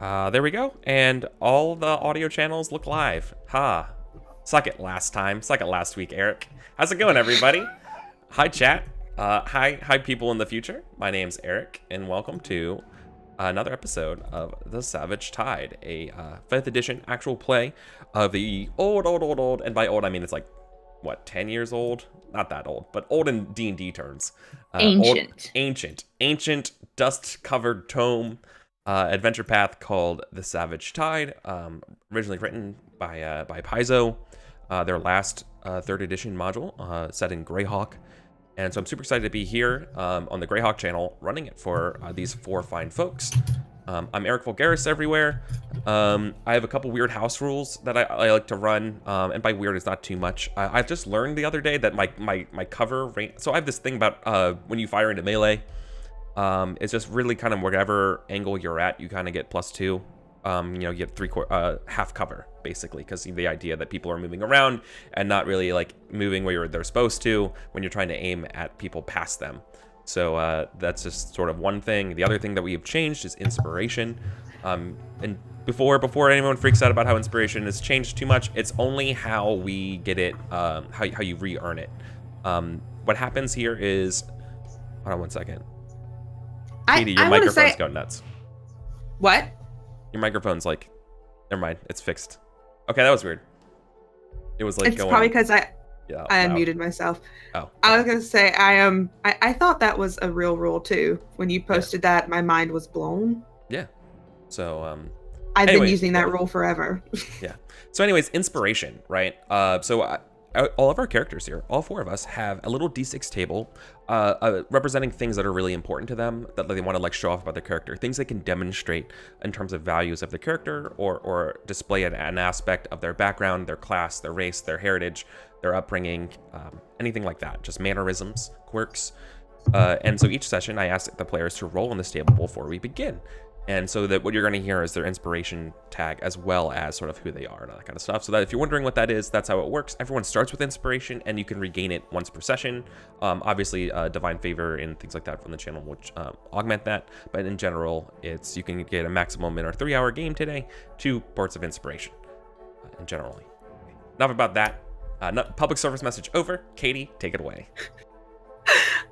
There we go. And all the audio channels look live. Ha. Suck it last time. Suck it last week, Eric. How's it going, everybody? Hi, chat. Hi, people in the future. My name's Eric, and welcome to another episode of The Savage Tide, a 5th edition actual play of the old, and by old, I mean it's like, what, 10 years old? Not that old, but old in D&D terms. Ancient. Ancient, dust-covered tome adventure path called The Savage Tide, originally written by Paizo, their last 3rd edition module set in Greyhawk. And so I'm super excited to be here on the Greyhawk channel, running it for these 4 fine folks. I'm Eric Vulgaris everywhere. I have a couple weird house rules that I like to run, and by weird, it's not too much. I just learned the other day that my cover range. So I have this thing about when you fire into melee, it's just really kind of whatever angle you're at, you kind of get +2. You know, you get half cover basically, because the idea that people are moving around and not really like moving where they're supposed to when you're trying to aim at people past them. So that's just sort of one thing. The other thing that we have changed is inspiration. And before anyone freaks out about how inspiration has changed too much, it's only how we get it, how you re-earn it. What happens here is, hold on one second. Katie, your microphone's going nuts. What? Your microphone's like, never mind, it's fixed. Okay, that was weird. It was like it's probably because I loud. unmuted myself. Oh, okay. I was gonna say I thought that was a real rule too. When you posted that, my mind was blown. Yeah. So I've been using that rule forever. Yeah. So anyways, inspiration, right? All of our characters here, all 4 of us, have a little D6 table representing things that are really important to them, that they want to like show off about their character, things they can demonstrate in terms of values of the character, or display an aspect of their background, their class, their race, their heritage, their upbringing, anything like that, just mannerisms, quirks. And so each session, I ask the players to roll on this table before we begin. And so that what you're going to hear is their inspiration tag, as well as sort of who they are and all that kind of stuff. So that if you're wondering what that is, that's how it works. Everyone starts with inspiration, and you can regain it once per session. Obviously, divine favor and things like that from the channel, which augment that. But in general, you can get a maximum in our 3-hour game today, 2 ports of inspiration, in generally. Enough about that. Public service message over. Katie, take it away.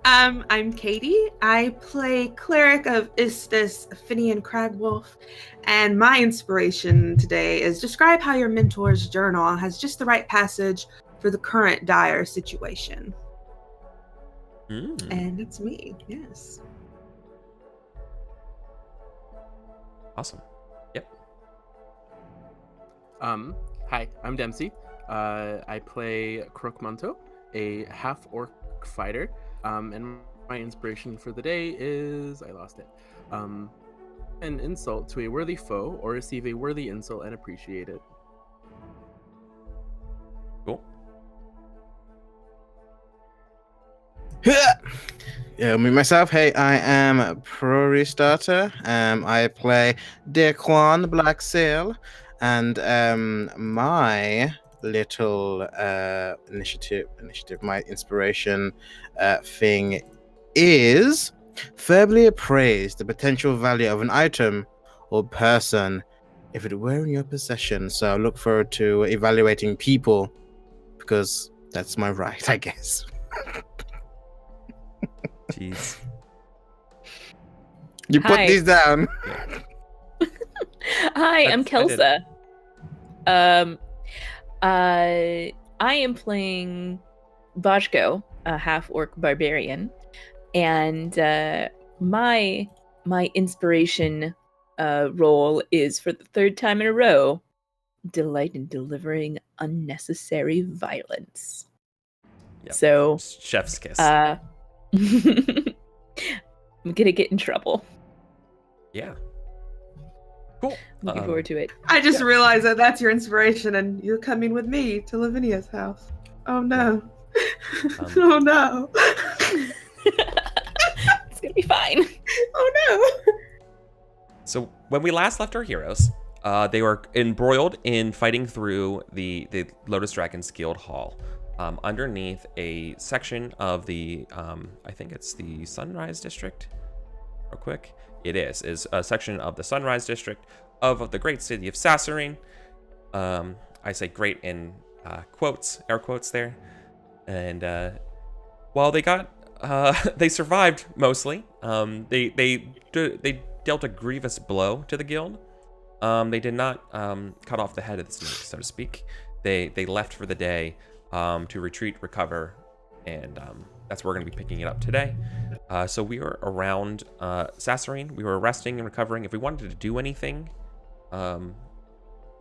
I'm Katie. I play Cleric of Istis, Finian Cragwolf, and my inspiration today is describe how your mentor's journal has just the right passage for the current dire situation. And it's me, yes. Awesome. Yep. Hi, I'm Dempsey. I play Krokmanto, a half-orc fighter. And my inspiration for the day is, I lost it. An insult to a worthy foe, or receive a worthy insult and appreciate it. Cool. Yeah, me myself. Hey, I am Prori Starter. I play Dequan the Black Sail, and my little initiative, my inspiration thing is verbally appraise the potential value of an item or person if it were in your possession. So I look forward to evaluating people, because that's my right, I guess. Jeez. You put these down. Hi, I'm Kelsa. I am playing Vajko, a half-orc barbarian, and my inspiration role is, for the 3rd time in a row, delight in delivering unnecessary violence. Yep. So, chef's kiss. I'm gonna get in trouble. Yeah. Cool. Looking forward to it. I just realized that that's your inspiration, and you're coming with me to Lavinia's house. Oh no. Oh no. It's gonna be fine. Oh no. So when we last left our heroes, they were embroiled in fighting through the Lotus Dragon's Guild Hall, underneath a section of the, I think it's the Sunrise District. real quick. It is a section of the Sunrise District of the great city of Sasserine. I say great in quotes, air quotes there. And while they got, they survived mostly. They dealt a grievous blow to the guild. They did not cut off the head of the snake, so to speak. They left for the day to retreat, recover, and that's where we're going to be picking it up today. So we were around Sasserine. We were resting and recovering. If we wanted to do anything, let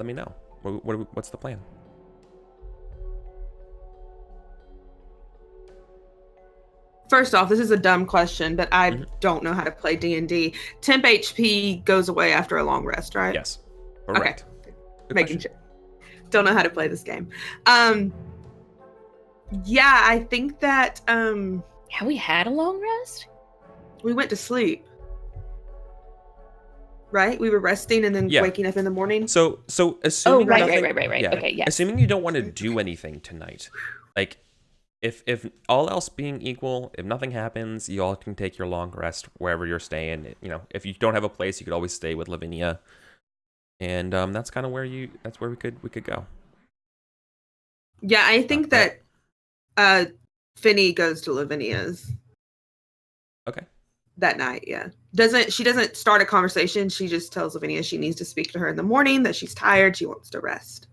me know. What's the plan? First off, this is a dumb question, but I don't know how to play D&D. Temp HP goes away after a long rest, right? Yes. Correct. Okay. Making sure. Don't know how to play this game. Yeah, I think that Have we had a long rest? we went to sleep. Right? We were resting and then waking up in the morning. So assuming right. Yeah, Okay, yes. assuming you don't want to do anything tonight, like if all else being equal, if nothing happens, you all can take your long rest wherever you're staying. You know, if you don't have a place, you could always stay with Lavinia, and that's kind of where we could go. Yeah, I think that Finny goes to Lavinia's. Okay. That night, yeah. She doesn't start a conversation. She just tells Lavinia she needs to speak to her in the morning, that she's tired, she wants to rest.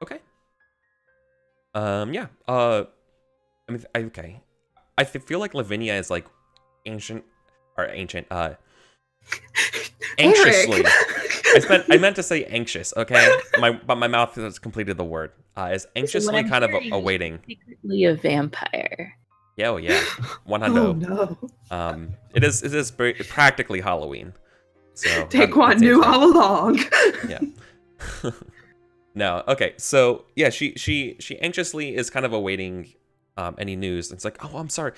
Okay. Yeah. I mean, okay. I feel like Lavinia is like ancient. Anxiously. I meant to say anxious. Okay, but my mouth has completed the word. Is anxiously kind of awaiting. Secretly a vampire. Yeah, oh yeah, 100. Oh no. It is practically Halloween. So Daquan knew all along. Yeah. No, okay. So yeah, she anxiously is kind of awaiting any news. It's like, oh, I'm sorry.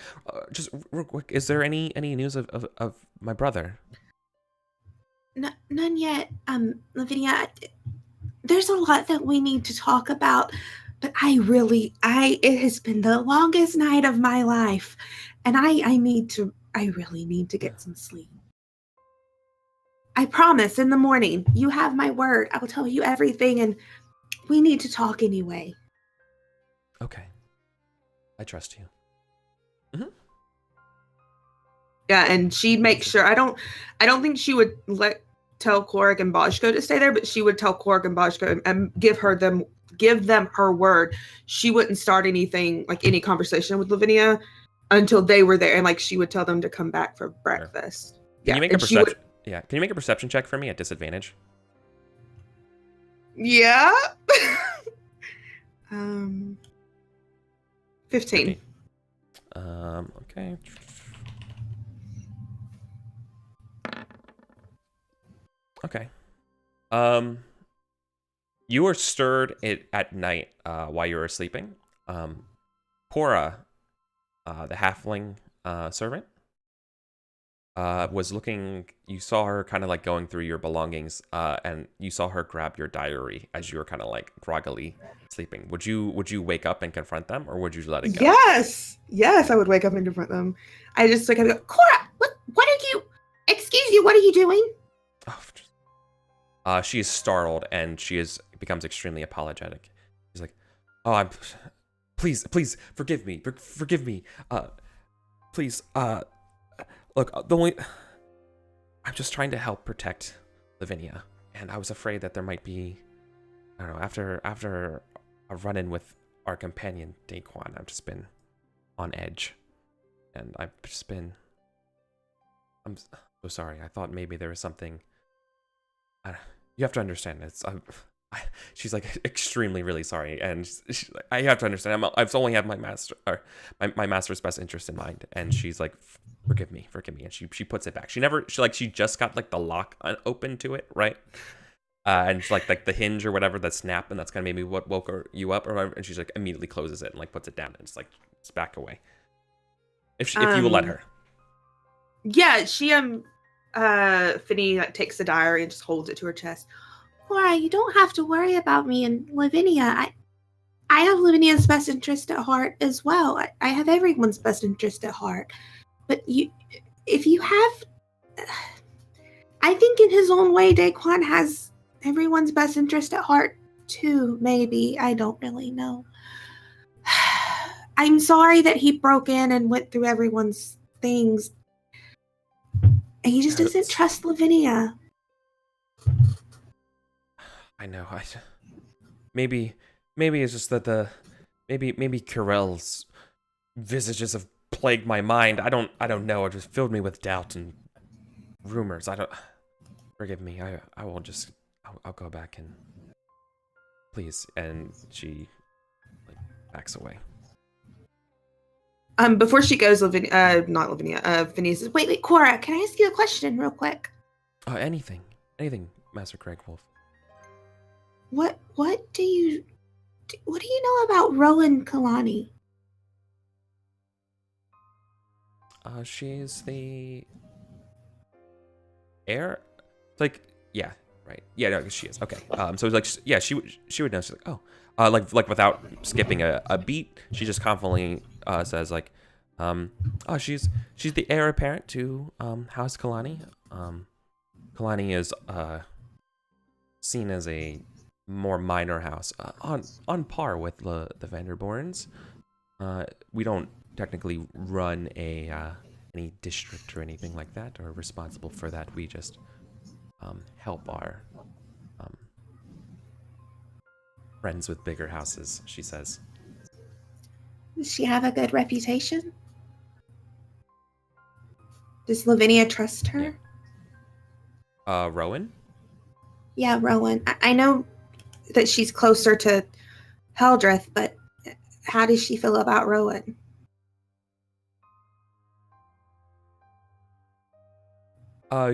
Just real quick, is there any news of my brother? None yet, Lavinia. There's a lot that we need to talk about, but it has been the longest night of my life, and I really need to get some sleep. I promise in the morning, you have my word, I will tell you everything, and we need to talk anyway. Okay. I trust you. Mm-hmm. Yeah, and she makes sure. I don't think she would tell Korg and Boschko to stay there, but she would tell Korg and Boschko and give them her word. She wouldn't start anything, like any conversation with Lavinia until they were there, and like she would tell them to come back for breakfast. Sure. Can you make a perception? Yeah. Can you make a perception check for me at disadvantage? Yeah. 15. Okay. Okay. You were stirred at night while you were sleeping. Pora, the halfling servant, was looking. You saw her kind of like going through your belongings, and you saw her grab your diary as you were kind of like groggily sleeping. Would you wake up and confront them, or would you let it go? Yes, I would wake up and confront them. I just like, I go, Cora, what are you? Excuse you, what are you doing? She is startled and becomes extremely apologetic. She's like, "Oh, please forgive me, forgive me. Please, look, I'm just trying to help protect Lavinia, and I was afraid that there might be, I don't know, after a run-in with our companion Daquan, I've just been on edge, and I'm so sorry. I thought maybe there was something. You have to understand. She's like extremely really sorry, and I have to understand. I've only had my master's best interest in mind, and she's like, forgive me, and she puts it back. She just got like the lock open to it, right? And it's like the hinge or whatever that snapped, and that's kind of maybe what woke you up or whatever. And she's like immediately closes it and like puts it down, and it's like it's back away. If you will let her. Yeah, she Finny like, takes the diary and just holds it to her chest. Cora, you don't have to worry about me and Lavinia. I have Lavinia's best interest at heart as well. I have everyone's best interest at heart. But if you have, I think in his own way, Daquan has everyone's best interest at heart too. Maybe, I don't really know. I'm sorry that he broke in and went through everyone's things. He just doesn't trust Lavinia. I know. Maybe it's just that maybe Kirell's visages have plagued my mind. I don't know. It just filled me with doubt and rumors. Forgive me. I will just I'll go back and please. And she backs away. Before she goes, not Lavinia, Phineas says, Wait, Cora, can I ask you a question real quick? Anything, Master Craig Wolf. What do you know about Rowan Kalani? She's the heir. Like, yeah, right. Yeah, no, she is. Okay. So it's like, yeah, she would know. She's like, oh, like without skipping a beat, she just confidently says like, oh, she's the heir apparent to House Kalani. Kalani is seen as a more minor house, on par with the Vanderborns. We don't technically run any district or anything like that, or responsible for that. We just help our friends with bigger houses, she says. Does she have a good reputation? Does Lavinia trust her? Yeah. Rowan? Yeah, Rowan. I know that she's closer to Heldreth, but how does she feel about Rowan?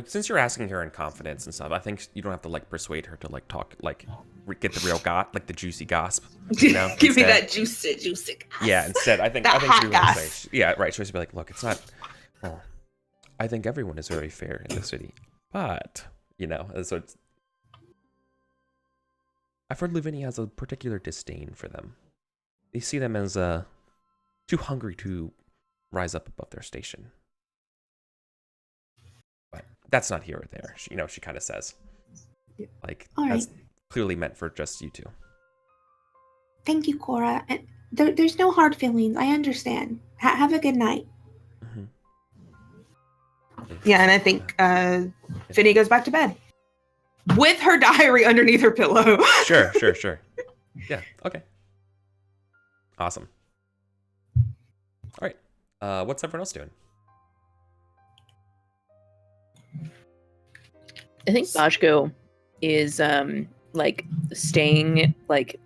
Since you're asking her in confidence and stuff, I think you don't have to like persuade her to like talk, like get the real like the juicy gossip. You know? give me that juicy gossip. Yeah, instead, I think she would say, yeah, right. She would be like, look, it's not. Well, I think everyone is very fair in the city, but you know, so it's. I've heard Lavinia has a particular disdain for them. They see them as too hungry to rise up above their station. But that's not here or there. She kind of says, like, all that's right. Clearly meant for just you two. Thank you, Cora. And there's no hard feelings. I understand. Have a good night. Mm-hmm. Yeah, and I think Finny goes back to bed with her diary underneath her pillow. Sure. Yeah, okay. Awesome. All right. What's everyone else doing? I think Bajko is like staying like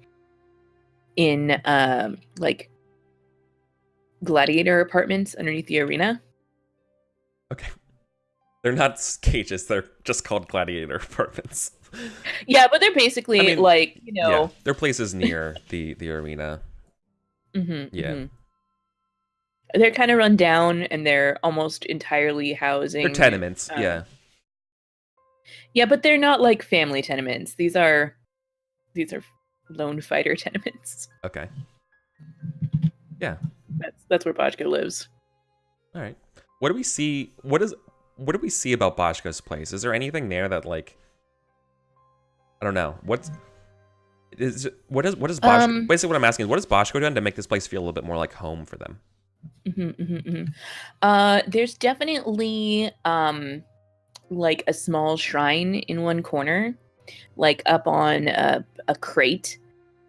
in like gladiator apartments underneath the arena. Okay. They're not cages, they're just called gladiator apartments. Yeah, but they're basically like, yeah, they're places near the arena. Mm-hmm, yeah. Mm-hmm. They're kind of run down and they're almost entirely housing. They're tenements, yeah. Yeah, but they're not like family tenements. These are lone fighter tenements. Okay. Yeah. That's where Bajko lives. All right. What do we see? What do we see about Bajko's place? Is there anything there that like I don't know. What is Bajko, basically what I'm asking is what has Bajko done to make this place feel a little bit more like home for them? There's definitely like a small shrine in one corner, like up on a crate,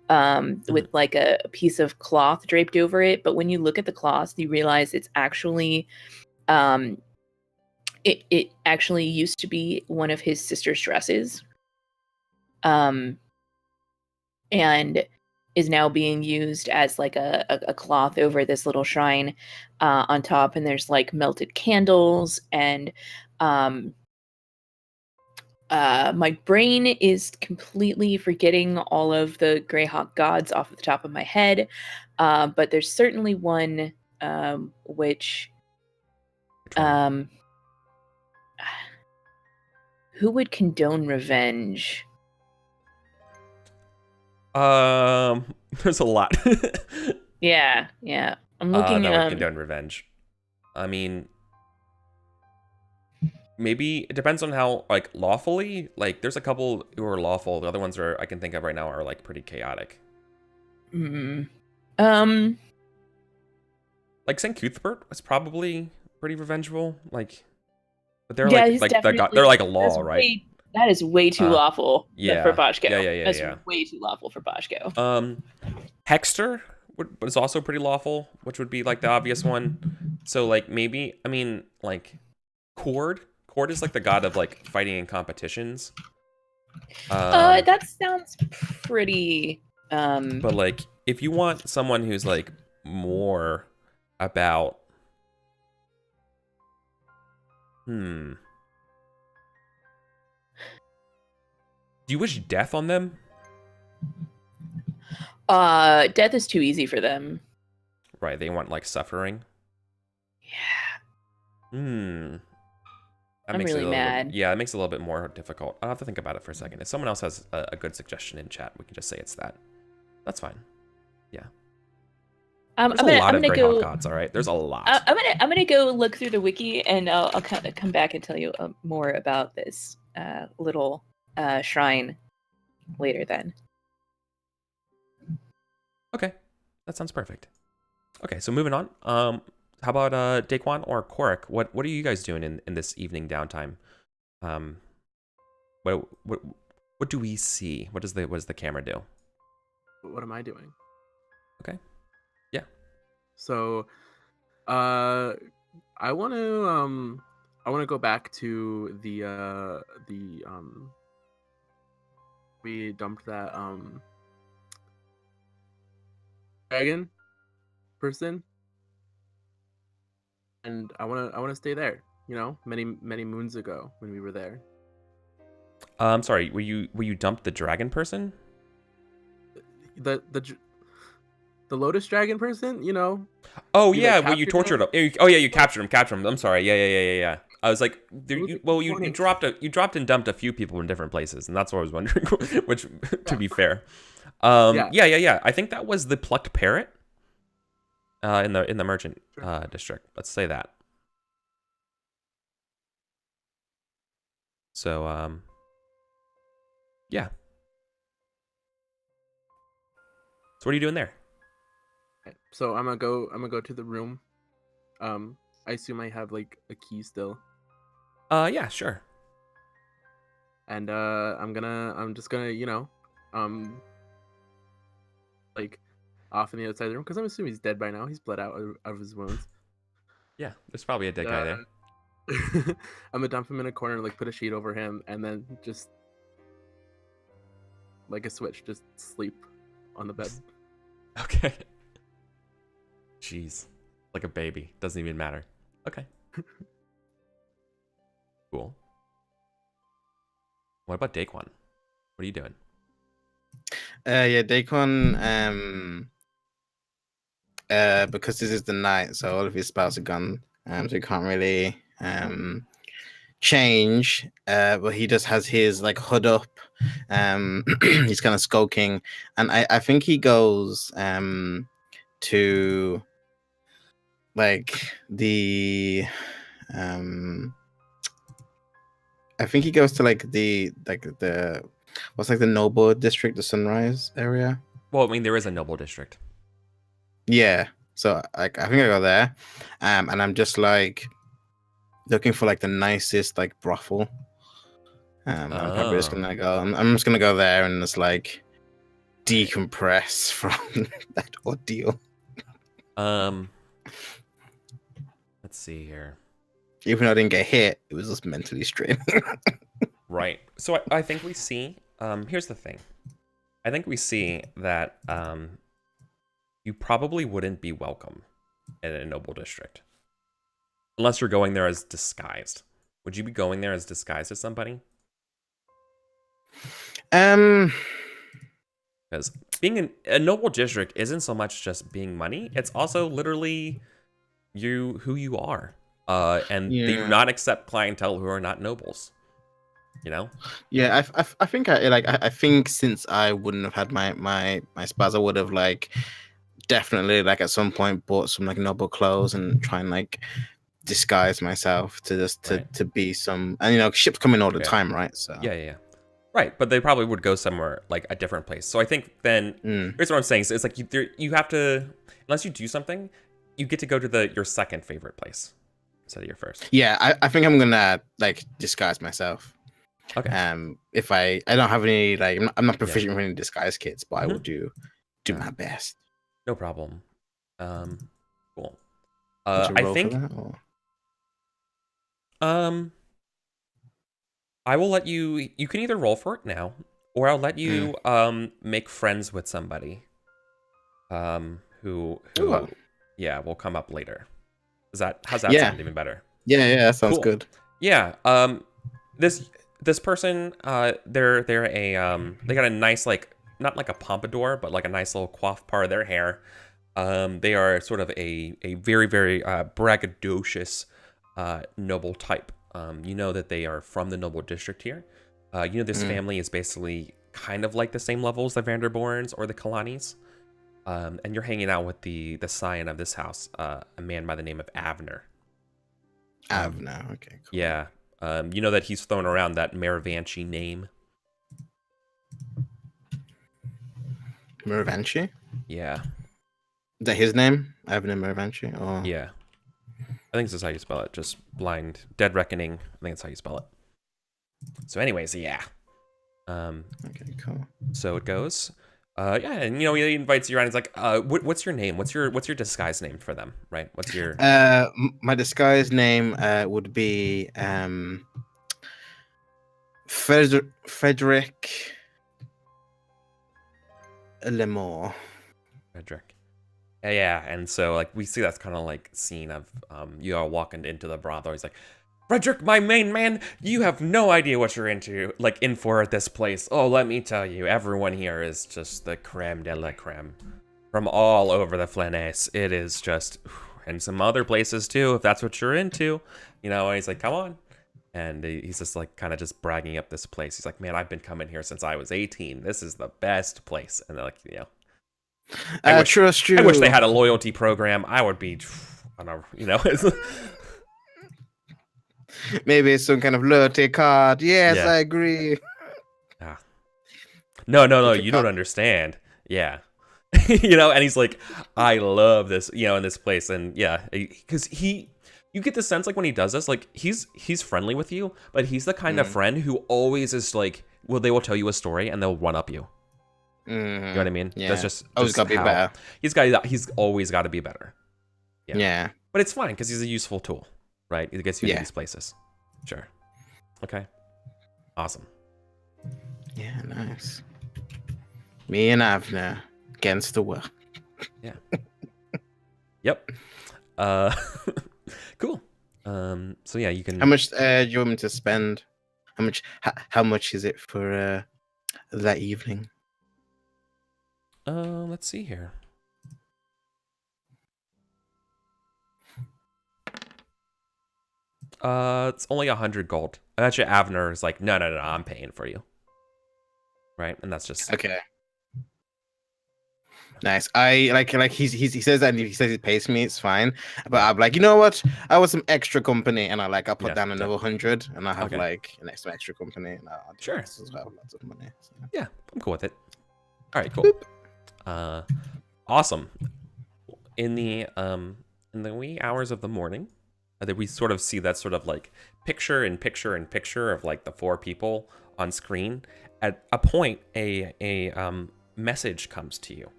with like a piece of cloth draped over it. But when you look at the cloth, you realize it's actually, it actually used to be one of his sister's dresses, and is now being used as like a cloth over this little shrine on top. And there's like melted candles and my brain is completely forgetting all of the Greyhawk gods off the top of my head, but there's certainly one which who would condone revenge? There's a lot. yeah. I'm looking. That would condone revenge. I mean, maybe it depends on how like lawfully. Like, there's a couple who are lawful. The other ones are I can think of right now are like pretty chaotic. Mm. Like St. Cuthbert was probably pretty revengeful. Like, but they're Yeah, like he's they're like a that's law, right? that is way too lawful yeah. for Boschko. Yeah. That's way too lawful for Boschko. Hexter was also pretty lawful, which would be like the obvious one. So like maybe I mean like Cord is like the god of like fighting in competitions. That sounds pretty. But like if you want someone who's like more about do you wish death on them? Death is too easy for them. Right, they want like suffering. Yeah. That I'm makes really it mad. Yeah, it makes it a little bit more difficult. I'll have to think about it for a second. If someone else has a good suggestion in chat, we can just say it's that. That's fine. Yeah. There's a lot of Greyhawk gods, all right? There's a lot. I'm gonna go look through the wiki, and I'll come back and tell you more about this little shrine later. Then. Okay, that sounds perfect. Okay, so moving on. How about Daquan or Korik? What are you guys doing in this evening downtime? What do we see? What does the camera do? What am I doing? Okay. Yeah. So, I want to go back to the we dumped that dragon person, and I want to stay there. You know, many moons ago when we were there. I'm sorry. Were you dumped the dragon person? The Lotus Dragon person, you know. Oh yeah, well you tortured him. Oh yeah, you captured him. I'm sorry. Yeah. I was like, you dropped and dumped a few people in different places, and that's what I was wondering. Which, to be fair, yeah. I think that was the plucked parrot. In the merchant district. Let's say that. So yeah. So what are you doing there? So I'm gonna go to the room. I assume I have like a key still. Yeah, sure. And I'm just gonna, you know, like off in the outside of the room, because I'm assuming he's dead by now. He's bled out of his wounds. Yeah, there's probably a dead guy there. I'm gonna dump him in a corner, like put a sheet over him, and then just like a switch, just sleep on the bed. Okay. Jeez. Like a baby. Doesn't even matter. Okay. Cool. What about Daquan? What are you doing? Yeah, Daquan, because this is the night, so all of his spells are gone. So he can't really change. But he just has his like hood up. He's kind of skulking, and I think he goes to like the I think he goes to like the what's like the noble district, the sunrise area. Well, I mean, there is a noble district. Yeah, so like I think I go there, and I'm just like looking for like the nicest like brothel. I'm probably just gonna go. I'm just gonna go there and just like decompress from that ordeal. Let's see here. Even though I didn't get hit, it was just mentally straining. Right. So I think we see. Here's the thing. I think we see that you probably wouldn't be welcome in a noble district unless you're going there as disguised. Would you be going there as disguised as somebody? Um, Because being in a noble district isn't so much just being money; it's also literally who you are. And they do not accept clientele who are not nobles. You know? Yeah, I think I think since I wouldn't have had my spaz, I would have like definitely like at some point bought some like noble clothes and try and like disguise myself to just Right. to be some, and ships come in all the Yeah. time, right? So Yeah. Right, but they probably would go somewhere like a different place. So I think then here's what I'm saying. So it's like you have to, unless you do something, you get to go to your second favorite place instead of your first. Yeah, I think I'm gonna like disguise myself. Okay. If I don't have any, like, I'm not proficient with any disguise kits, but I will do my best. No problem. Cool. Want to I roll think for that, or? I will let you. You can either roll for it now, or I'll let you make friends with somebody. Who Ooh. yeah, will come up later. How's that Yeah. sound even better? Yeah, that sounds Cool. good. Yeah. This person, they're they got a nice, like, not like a pompadour, but like a nice little coif part of their hair. They are sort of a very, very braggadocious noble type. You know that they are from the noble district here. This family is basically kind of like the same level as the Vanderborns or the Kalanis. And you're hanging out with the scion of this house, a man by the name of Avner. Avner, okay, cool. Yeah. You know that he's thrown around that Maravanchi name. Maravanchi? Yeah. Is that his name? Avner Maravanchi? Or... Yeah. I think this is how you spell it. Just blind. Dead Reckoning. I think that's how you spell it. So anyways, yeah. Okay, cool. So it goes. Yeah, and he invites you around. He's like, what's your name? What's your disguise name for them, right? What's your my disguise name would be Frederick Lemore. Frederick. Yeah, and so like we see that's kind of like scene of you are walking into the brothel. He's like, Frederick, my main man, you have no idea what you're in for at this place. Oh, let me tell you, everyone here is just the creme de la creme. From all over the Flanace. It is just, and some other places too, if that's what you're into. And he's like, come on. And he's just like kind of just bragging up this place. He's like, man, I've been coming here since I was 18. This is the best place. And they're like, Trust you. I wish they had a loyalty program. I would be, Maybe it's some kind of loyalty card. Yes, Yeah. I agree. No, you don't understand. Yeah. And he's like, I love this, in this place. And yeah, because you get the sense like when he does this, like he's friendly with you, but he's the kind of friend who always is like, they will tell you a story and they'll one up you. You know what I mean? Yeah. That's just Always gotta be better. He's always got to be better. Yeah. But it's fine because he's a useful tool, right? It gets you to these places. Sure. Okay. Awesome. Yeah, nice. Me and Avner against the world. Yeah. Yep. Cool. So yeah, you can. How much do you want me to spend? How much is it for that evening? Let's see here. It's only 100 gold. I bet you Avner is like, no, I'm paying for you. Right, and that's just okay. Nice. I like he says that, and he says he pays me, it's fine. But I'm like, you know what? I want some extra company, and I'll put down another 100, and I have like an extra company, and I'll sure. As well, lots of money. So. Yeah, I'm cool with it. All right, cool. Boop. Awesome. In the wee hours of the morning, that we sort of see that sort of like picture in picture in picture of like the four people on screen. At a point, a message comes to you.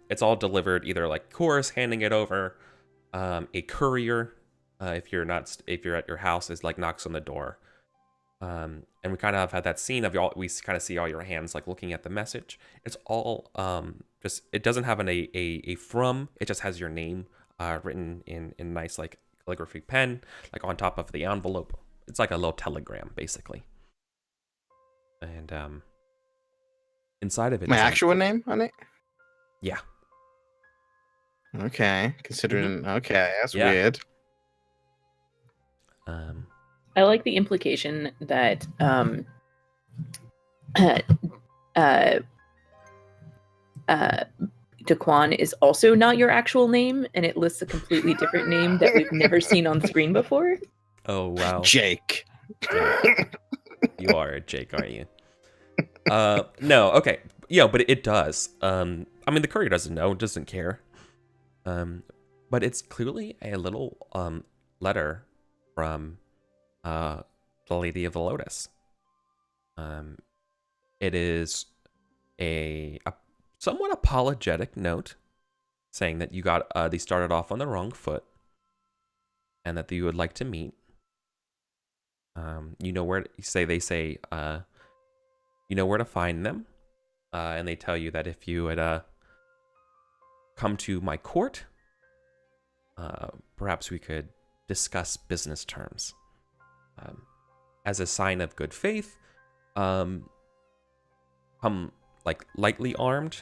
It's all delivered either like Chorus handing it over, a courier, if you're at your house, is like knocks on the door. And we kind of had that scene of y'all. We kind of see all your hands like looking at the message. It's all just, it doesn't have a from. It just has your name written in nice like calligraphy pen, like on top of the envelope. It's like a little telegram basically. And inside of it, my actual name on it. Yeah. Okay. Considering. Okay, that's weird. I like the implication that Daquan is also not your actual name, and it lists a completely different name that we've never seen on screen before. Oh wow. Jake. You are Jake, aren't you? No, okay. Yeah, but it does. I mean, the courier doesn't know, doesn't care. But it's clearly a little letter from the Lady of the Lotus. It is a somewhat apologetic note saying that you got they started off on the wrong foot and that you would like to meet. You know where they say you know where to find them, and they tell you that if you would come to my court, perhaps we could discuss business terms. As a sign of good faith, come like lightly armed,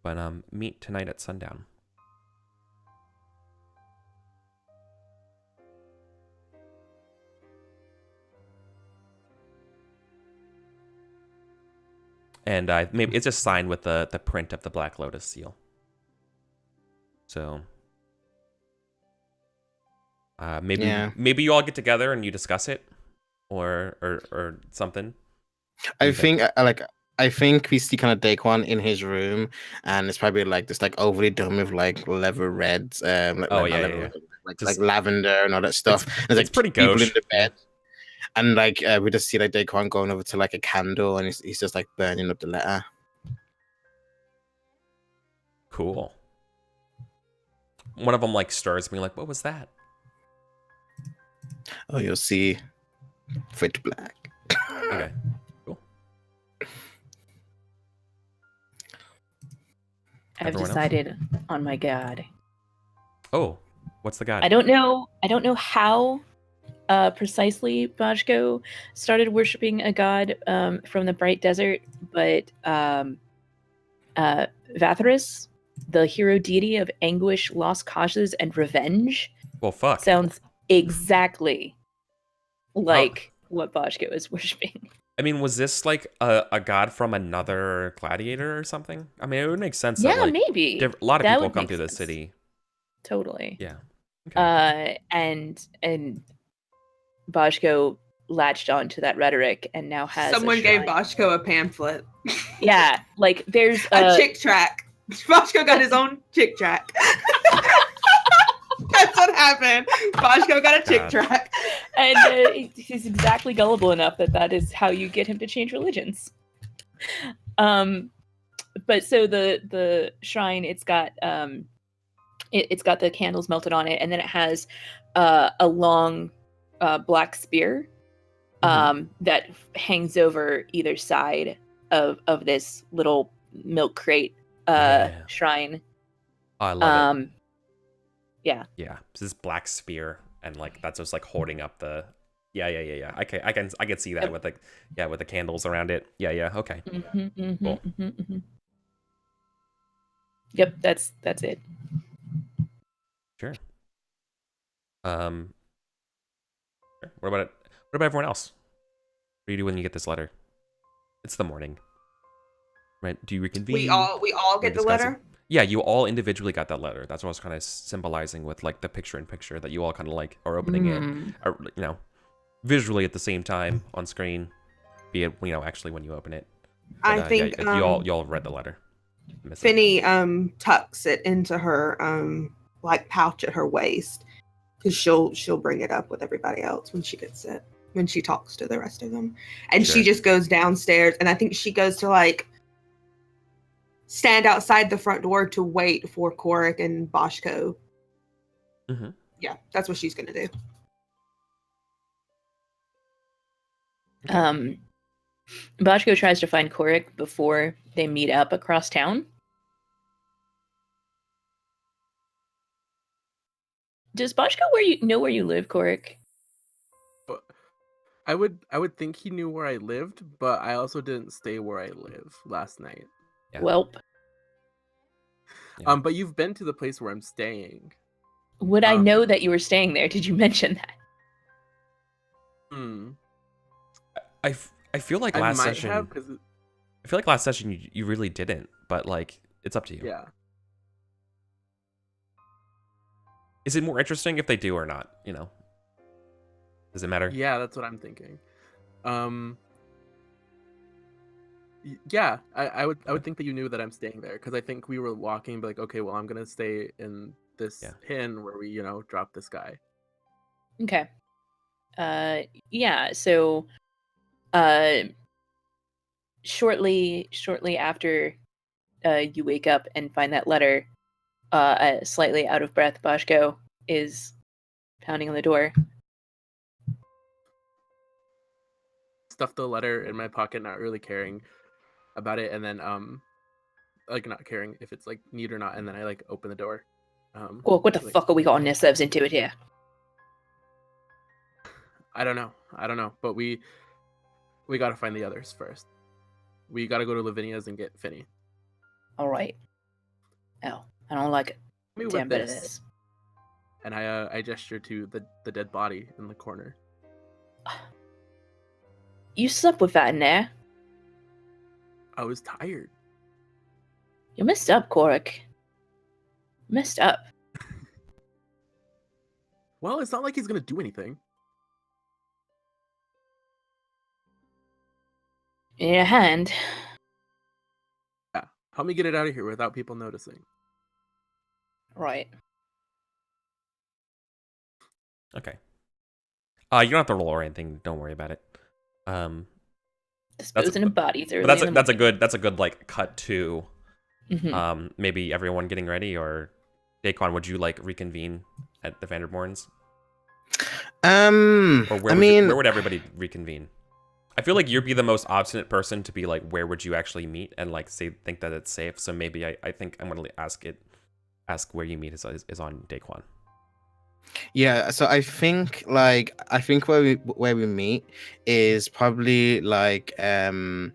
but meet tonight at sundown. And maybe it's just signed with the print of the Black Lotus seal. So maybe you all get together and you discuss it, or something. I think we see kind of Daquan in his room, and it's probably like this like overly done with like leather reds, like lavender and all that stuff. There's like pretty people gauche. in the bed. And like we just see like Daquan going over to like a candle, and he's just like burning up the letter. Cool. One of them like stirs me, like, what was that? Oh, you'll see. Fit black. Okay. Cool. I've Everyone else? decided on my god. Oh, what's the god? I don't know how precisely Bajko started worshiping a god from the Bright Desert, but Vatharus, the hero deity of anguish, lost causes, and revenge, Well, fuck. sounds exactly like what Bajko is worshiping. I mean, was this like a god from another gladiator or something? I mean, it would make sense. Yeah, that, like, maybe. a lot of That people would come make to the sense. city. Totally. Yeah. Okay. And Bajko latched onto that rhetoric and now has Someone a gave shrine. Boschko a pamphlet. Yeah, like there's A chick track. Boschko got his own chick track. That's what happened. Boschko got a chick God. track. and he's exactly gullible enough that is how you get him to change religions. But so the shrine, it's got it's got the candles melted on it, and then it has a long black spear that hangs over either side of this little milk crate shrine. Oh, I love it. Yeah. Yeah, it's this black spear, and like that's just like holding up the. Yeah. I can see that with with the candles around it. Yeah. Okay. Cool. Yep, that's it. Sure. What about everyone else? What do you do when you get this letter? It's the morning, right? Do you reconvene? We all get the discuss it? letter. Yeah, you all individually got that letter. That's what I was kind of symbolizing with like the picture-in-picture that you all kind of like are opening it, or, visually at the same time on screen, be it actually when you open it. But, I think you all read the letter. Finny tucks it into her like pouch at her waist, because she'll bring it up with everybody else when she gets it, when she talks to the rest of them, and Sure. she just goes downstairs, and I think she goes to like stand outside the front door to wait for Korik and Boschko. Mm-hmm. Yeah, that's what she's gonna do. Bajko tries to find Korik before they meet up across town. Does Bajko know where you live, Korik? I would think he knew where I lived, but I also didn't stay where I live last night. Yeah. Welp. Yeah. But you've been to the place where I'm staying. Would I know that you were staying there? Did you mention that? I feel like I last might session. have, 'cause I feel like last session you really didn't, but like it's up to you. yeah. Is it more interesting if they do or not? You know, does it matter? Yeah, that's what I'm thinking. Yeah, I would think that you knew that I'm staying there, because I think we were walking, but like, okay, well, I'm gonna stay in this Yeah. pin where we, drop this guy. Okay. Yeah, so shortly after you wake up and find that letter, slightly out of breath, Boshko is pounding on the door. Stuff the letter in my pocket, not really caring about it, and then like not caring if it's like neat or not, and then I like open the door. What the like, fuck are we got ourselves into it here? I don't know, but we gotta find the others first. We gotta go to Lavinia's and get Finny. All right. Oh, I don't like it. Me Damn with bit of this. this. And I gesture to the dead body in the corner. You slept with that in there. I was tired. You messed up, Korik. Messed up. Well, it's not like he's gonna do anything. In your hand. Yeah, help me get it out of here without people noticing. Right. Okay. You don't have to roll or anything. Don't worry about it. Disposing of bodies early But in the that's a good like cut to morning. maybe everyone getting ready, or Daquan, would you like reconvene at the Vanderborns? Or where would everybody reconvene? I feel like you'd be the most obstinate person to be like, where would you actually meet, and like think that it's safe. So maybe I think I'm gonna ask where you meet is on Daquan. Yeah, so I think where we meet is probably like an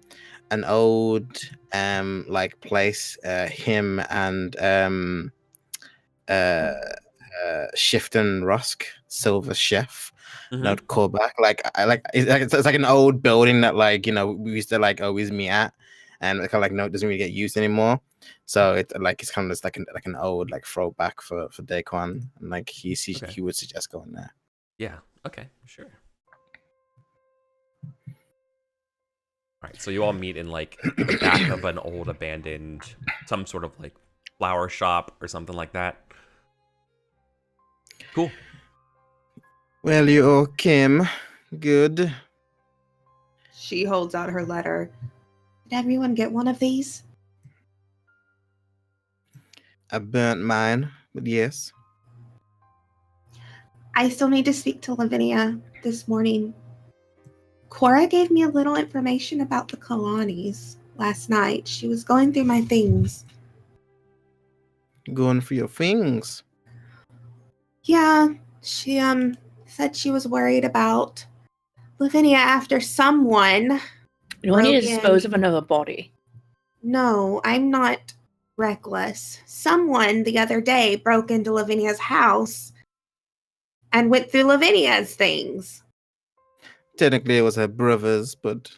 old like place him and Shifton Rusk, Silver Chef, not callback. It's like an old building that we used to like always meet at, and it kind of it doesn't really get used anymore. So it's kind of just like an old like throwback for Daquan, and like he would suggest going there. Yeah. Okay. Sure. All right. So you all meet in like the back of an old abandoned, some sort of like flower shop or something like that. Cool. Well, you all came. Good. She holds out her letter. Did everyone get one of these? I burnt mine, but yes. I still need to speak to Lavinia this morning. Cora gave me a little information about the Kalani's last night. She was going through my things. Going for your things. Yeah, she said she was worried about Lavinia after someone. You don't need to broke in. dispose of another body. No, I'm not reckless. Someone the other day broke into Lavinia's house and went through Lavinia's things. Technically, it was her brother's, but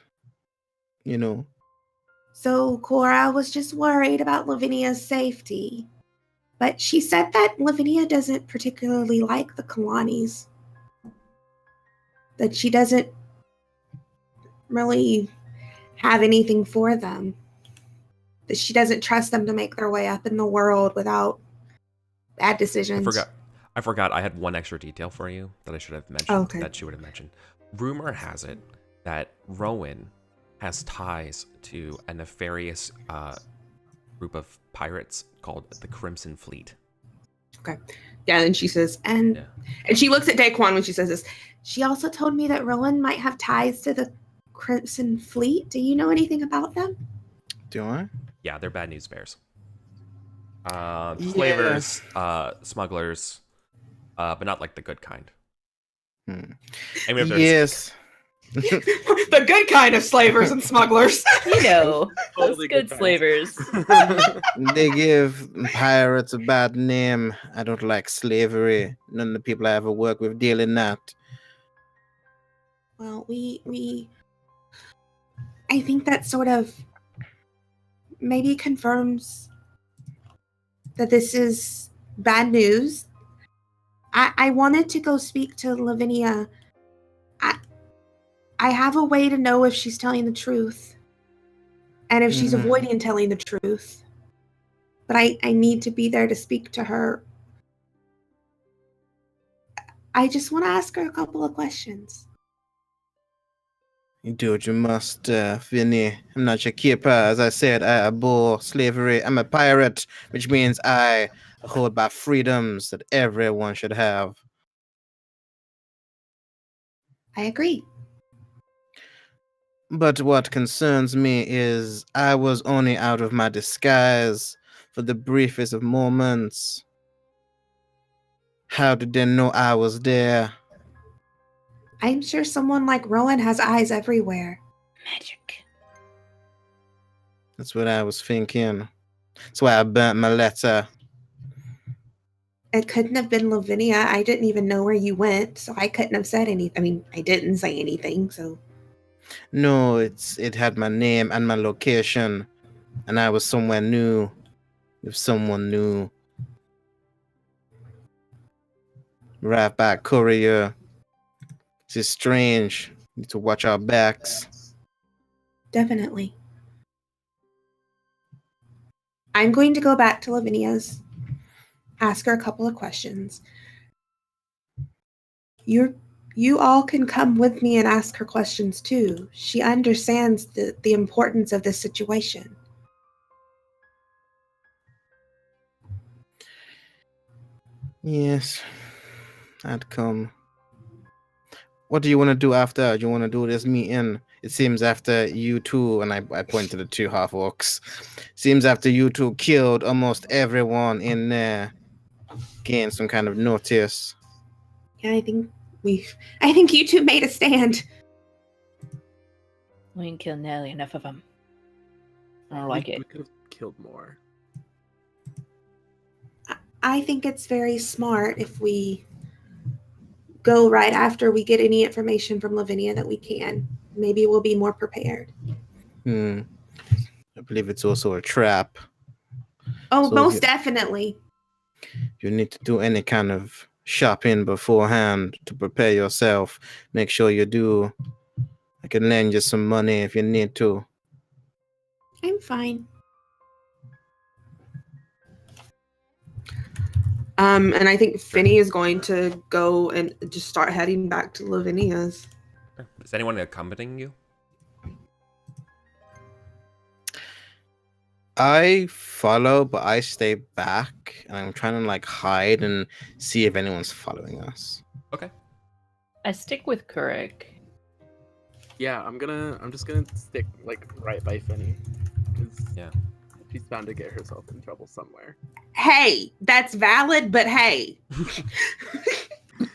So Cora was just worried about Lavinia's safety. But she said that Lavinia doesn't particularly like the Kalani's. That she doesn't really have anything for them. That she doesn't trust them to make their way up in the world without bad decisions. I forgot. I had one extra detail for you that I should have mentioned. Okay. That she would have mentioned. Rumor has it that Rowan has ties to a nefarious group of pirates called the Crimson Fleet. Okay. Yeah, and she says, and she looks at Daquan when she says this. She also told me that Rowan might have ties to the Crimson Fleet. Do you know anything about them? do I? Yeah, they're bad news bears. Slavers, smugglers, but not like the good kind. I mean, if there's Yes. The good kind of slavers and smugglers. You know, those Totally good good slavers. They give pirates a bad name. I don't like slavery. None of the people I ever work with deal in that. Well, we I think that sort of maybe confirms that this is bad news. I wanted to go speak to Lavinia. I have a way to know if she's telling the truth and if she's avoiding telling the truth. But I need to be there to speak to her. I just want to ask her a couple of questions. You do what you must, Vinny. I'm not your keeper. As I said, I abhor slavery. I'm a pirate, which means I hold by freedoms that everyone should have. I agree. But what concerns me is I was only out of my disguise for the briefest of moments. How did they know I was there? I'm sure someone like Rowan has eyes everywhere. Magic. That's what I was thinking. That's why I burnt my letter. It couldn't have been Lavinia. I didn't even know where you went, so I couldn't have said anything. I mean, I didn't say anything, so. No, it had my name and my location, and I was somewhere new. If someone knew. Right back, courier. This is strange. Need to watch our backs. Definitely. I'm going to go back to Lavinia's, ask her a couple of questions. You all can come with me and ask her questions too. She understands the importance of this situation. Yes, I'd come. What do you want to do after? Do you want to do this meeting? It seems after you two, and I point to the two half orcs. Seems after you two killed almost everyone in there, gained some kind of notice. Yeah, I think you two made a stand. We didn't kill nearly enough of them. I don't like it. We could have killed more. I think it's very smart if we go right after we get any information from Lavinia that we can. Maybe we'll be more prepared. I believe it's also a trap. Oh, So most definitely. You need to do any kind of shopping beforehand to prepare yourself. Make sure you do. I can lend you some money if you need to. I'm fine. And I think Finny is going to go and just start heading back to Lavinia's. Is anyone accompanying you? I follow, but I stay back, and I'm trying to like hide and see if anyone's following us. Okay. I stick with Kurik. Yeah, I'm just gonna stick like right by Finny. Yeah. She's bound to get herself in trouble somewhere. Hey, that's valid, but hey.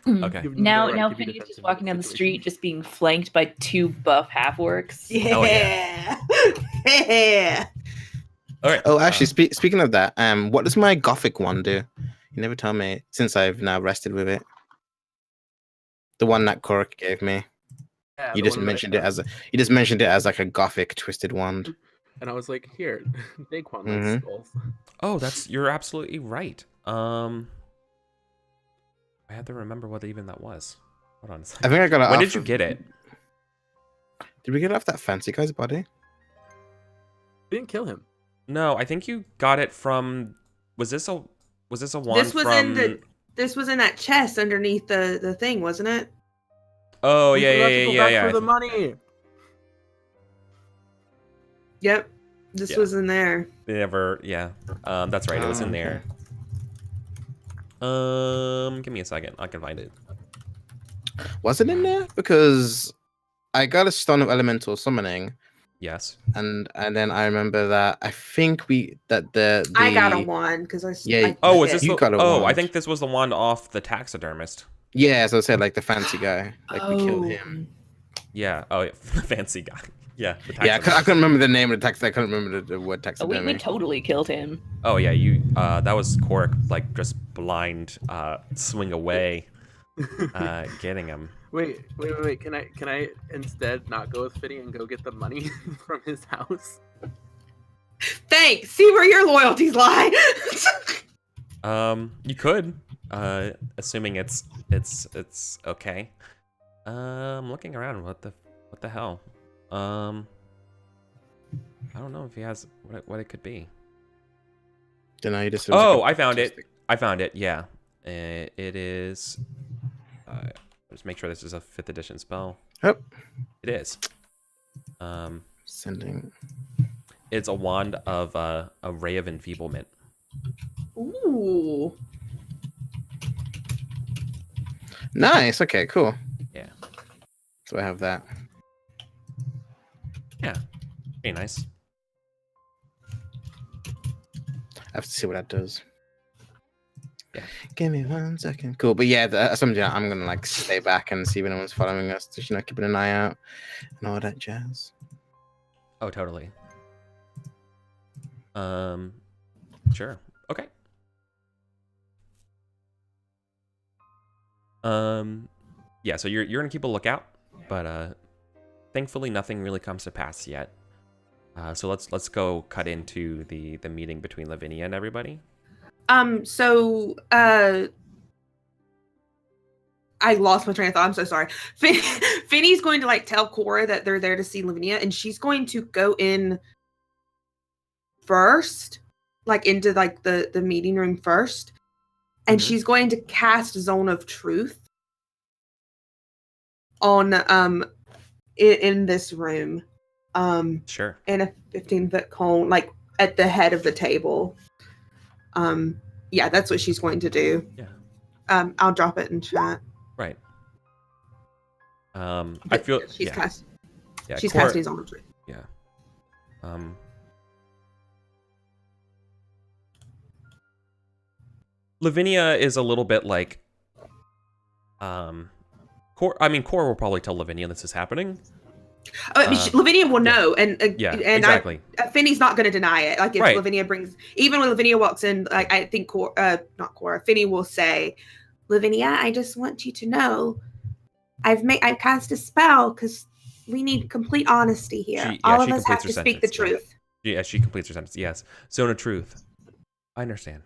Okay. You have Now, no right now to be Finny's defensive just in walking this down the situation. street, just being flanked by two buff half orcs. Yeah. Oh, yeah. Yeah. All right. Oh, actually, speaking of that, what does my gothic one do? You never tell me since I've now rested with it. The one that Korik gave me. Yeah, You the just one that I mentioned it found. as like a gothic twisted wand. And I was like, here, Daquan Mhm. likes skulls. Oh, you're absolutely right. I have to remember what even that was. Hold on a second. I think I got it. When off did you of- get it? Did we get it off that fancy guy's body? We didn't kill him. No, I think you got it from. Was this a wand This was from? this was in that chest underneath the thing, wasn't it? Oh We yeah, forgot yeah, to go yeah, back yeah. for the money. Yep. This Yeah. was in there. Never. Yeah. That's right. It was in there. Give me a second. I can find it. Was it in there? Because I got a stone of elemental summoning, Yes. and then I remember that I think the I got a one because Yeah, Oh, was did. this? You The, got a oh, I wand. think this was the wand off the taxidermist. Yeah, as I said, like the fancy guy, like we killed him. Yeah. Oh, yeah. The fancy guy. Yeah. The Yeah, I couldn't remember the name of the text. I couldn't remember the word Oh, taxidermy. we totally killed him. Oh yeah, you. That was Korik, like just blind, swing away, getting him. Wait. Can I instead not go with Finny and go get the money from his house? Thanks. See where your loyalties lie. You could, assuming it's okay. I'm looking around. What the hell? I don't know if he has what it could be. Don't know. You just. Oh, I found it. Yeah, it is. Just make sure this is a 5th edition spell. Oh. It is. Sending. It's a wand of a ray of enfeeblement. Ooh. Nice. Okay. Cool. Yeah. So I have that. Yeah. Very nice. I have to see what that does. Yeah. Give me 1 second. Cool. But yeah, something I'm gonna like stay back and see if anyone's following us. Just keeping an eye out and all that jazz. Oh, totally. Sure. Okay. Yeah, so you're gonna keep a lookout, but thankfully nothing really comes to pass yet. So let's go cut into the meeting between Lavinia and everybody. So I lost my train of thought. I'm so sorry. Finny's going to like tell Cora that they're there to see Lavinia, and she's going to go in first, like into like the meeting room first, and she's going to cast Zone of Truth on in this room. Sure. In a 15-foot cone, like at the head of the table. Yeah, that's what she's going to do. Yeah. I'll drop it in chat. Right. I feel she's casting. Yeah, she's Cora, casting Zone of Truth. Yeah. Lavinia is a little bit like Cora will probably tell Lavinia this is happening. Lavinia will know, and exactly. Finny's not going to deny it. Like if Right. Lavinia brings, even when Lavinia walks in, like I think not Cora, Finny will say, "Lavinia, I just want you to know, I've cast a spell because we need complete honesty here. All of us have to speak the truth." Yeah, she completes her sentence. Yes, Zone of Truth. I understand.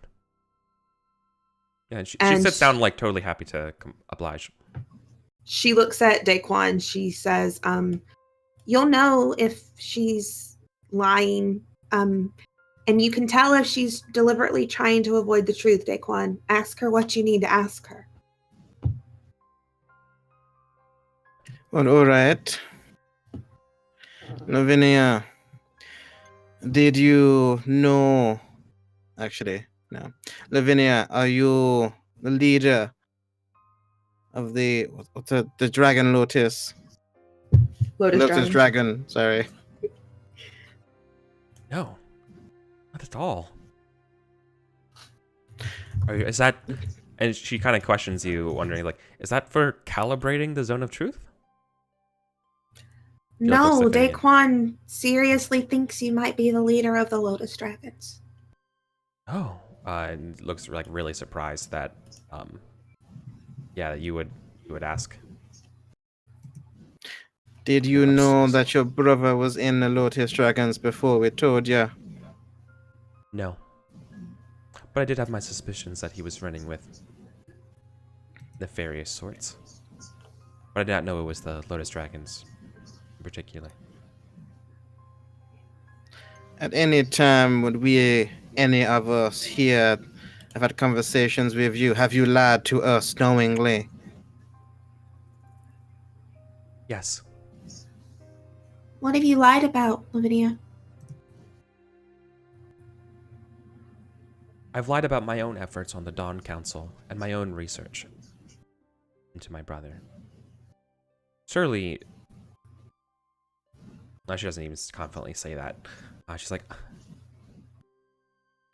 Yeah, and she sits down like totally happy to oblige. She looks at Daquan. She says, "You'll know if she's lying, and you can tell if she's deliberately trying to avoid the truth, Daquan. Ask her what you need to ask her." Well, all right. Lavinia, did you know? Actually, no. Lavinia, are you the leader of the Dragon Lotus? Lotus Dragon. Sorry. No, not at all. Is that? And she kind of questions you, wondering like, is that for calibrating the Zone of Truth? No, Daquan seriously thinks you might be the leader of the Lotus Dragons. Oh, and looks like really surprised that, yeah, you would ask. Did you know that your brother was in the Lotus Dragons before we told you? No, but I did have my suspicions that he was running with nefarious sorts. But I did not know it was the Lotus Dragons in particular. At any time would any of us here have had conversations with you, have you lied to us knowingly? Yes. What have you lied about, Lavinia? I've lied about my own efforts on the Dawn Council and my own research into my brother. Surely... No, she doesn't even confidently say that. She's like,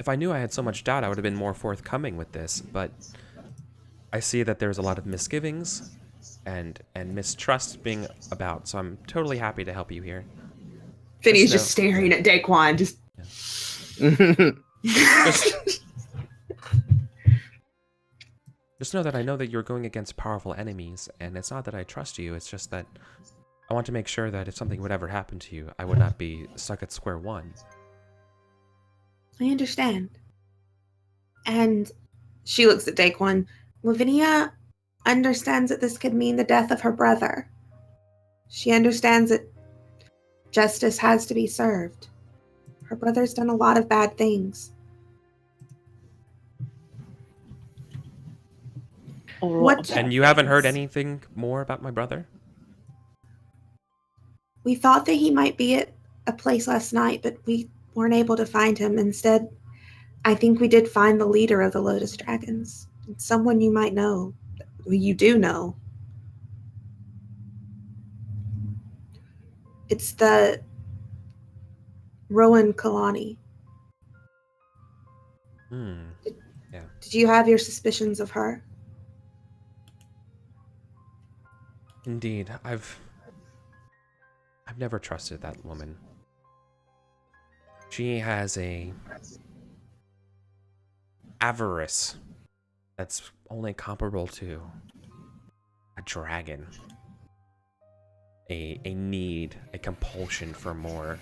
if I knew I had so much doubt, I would have been more forthcoming with this, but I see that there's a lot of misgivings and mistrust being about, so I'm totally happy to help you here. Finny's just staring at Daquan, just... Yeah. Just know that I know that you're going against powerful enemies, and it's not that I trust you, it's just that I want to make sure that if something would ever happen to you, I would not be stuck at square one. I understand. And she looks at Daquan. Lavinia understands that this could mean the death of her brother. She understands that justice has to be served. Her brother's done a lot of bad things. What? And you haven't heard anything more about my brother? We thought that he might be at a place last night, but we weren't able to find him. Instead, I think we did find the leader of the Lotus Dragons. It's someone you might know. You do know. It's the Rowan Kalani. Yeah. Did you have your suspicions of her? Indeed, I've never trusted that woman. She has a avarice that's only comparable to a dragon. A need, a compulsion for more.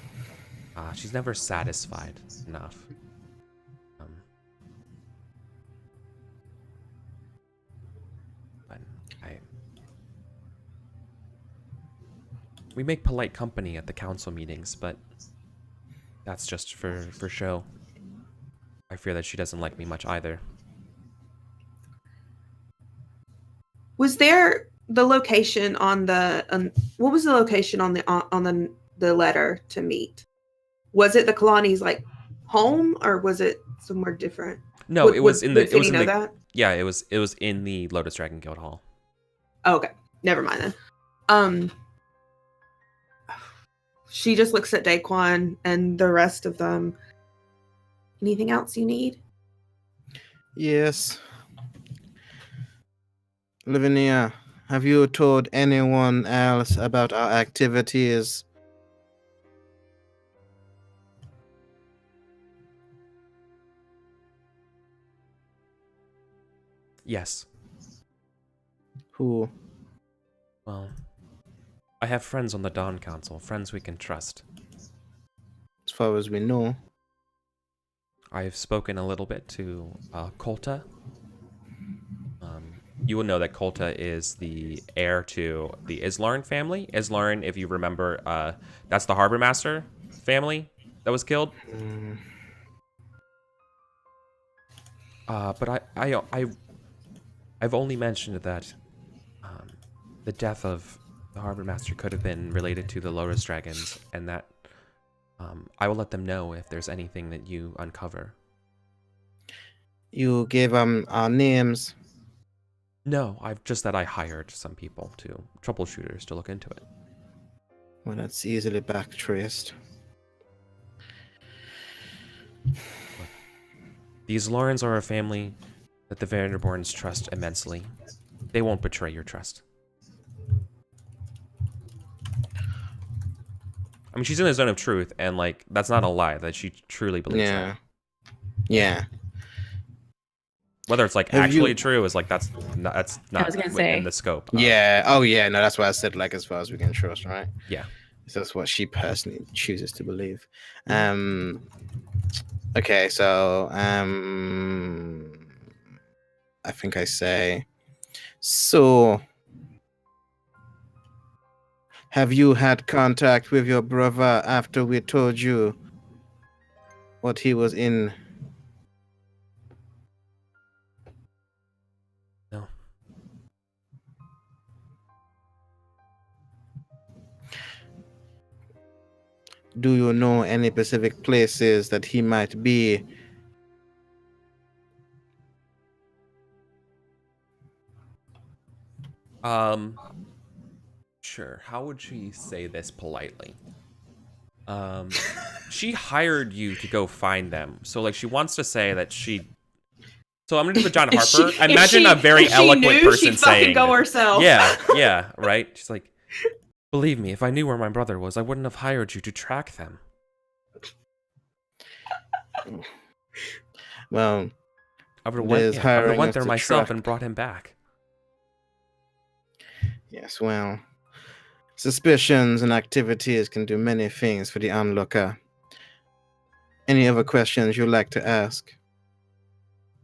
She's never satisfied enough. But we make polite company at the council meetings, but that's just for show. I fear that she doesn't like me much either. Was there the location on the what was the location on the letter to meet? Was it the Kalani's like home, or was it somewhere different? No, it was in the. Did he know that? Yeah, it was in the Lotus Dragon Guild Hall. Oh, okay, never mind then. She just looks at Daquan and the rest of them. Anything else you need? Yes. Lavinia, have you told anyone else about our activities? Yes. Who? Well, I have friends on the Dawn Council, friends we can trust. As far as we know. I've spoken a little bit to Kolta. You will know that Kolta is the heir to the Islarn family. Islarn, if you remember, that's the Harbor Master family that was killed. But I've only mentioned that the death of the Harbor Master could have been related to the Lotus Dragons, and that I will let them know if there's anything that you uncover. You gave them our names. No, just that I hired some people troubleshooters to look into it. Well, that's easily backtraced. These Lorens are a family that the Vanderborns trust immensely. They won't betray your trust. I mean, she's in the zone of truth, and like that's not a lie. That she truly believes that. Yeah. Whether it's like actually true is like that's not I was gonna say. in the scope. Yeah. Oh, yeah. No, that's why I said like as far as we can trust, right? Yeah. So that's what she personally chooses to believe. Okay, so I think I say. So, have you had contact with your brother after we told you what he was in? No. Do you know any specific places that he might be? Sure. How would she say this politely? She hired you to go find them. So like she wants to say that she. So I'm gonna do the John Harper. Imagine a very eloquent person saying, "Go herself." Yeah, right. She's like, believe me, if I knew where my brother was, I wouldn't have hired you to track them. Well, I would have hiring went us there to myself track. and brought him back. Yes, well, suspicions and activities can do many things for the onlooker. Any other questions you'd like to ask?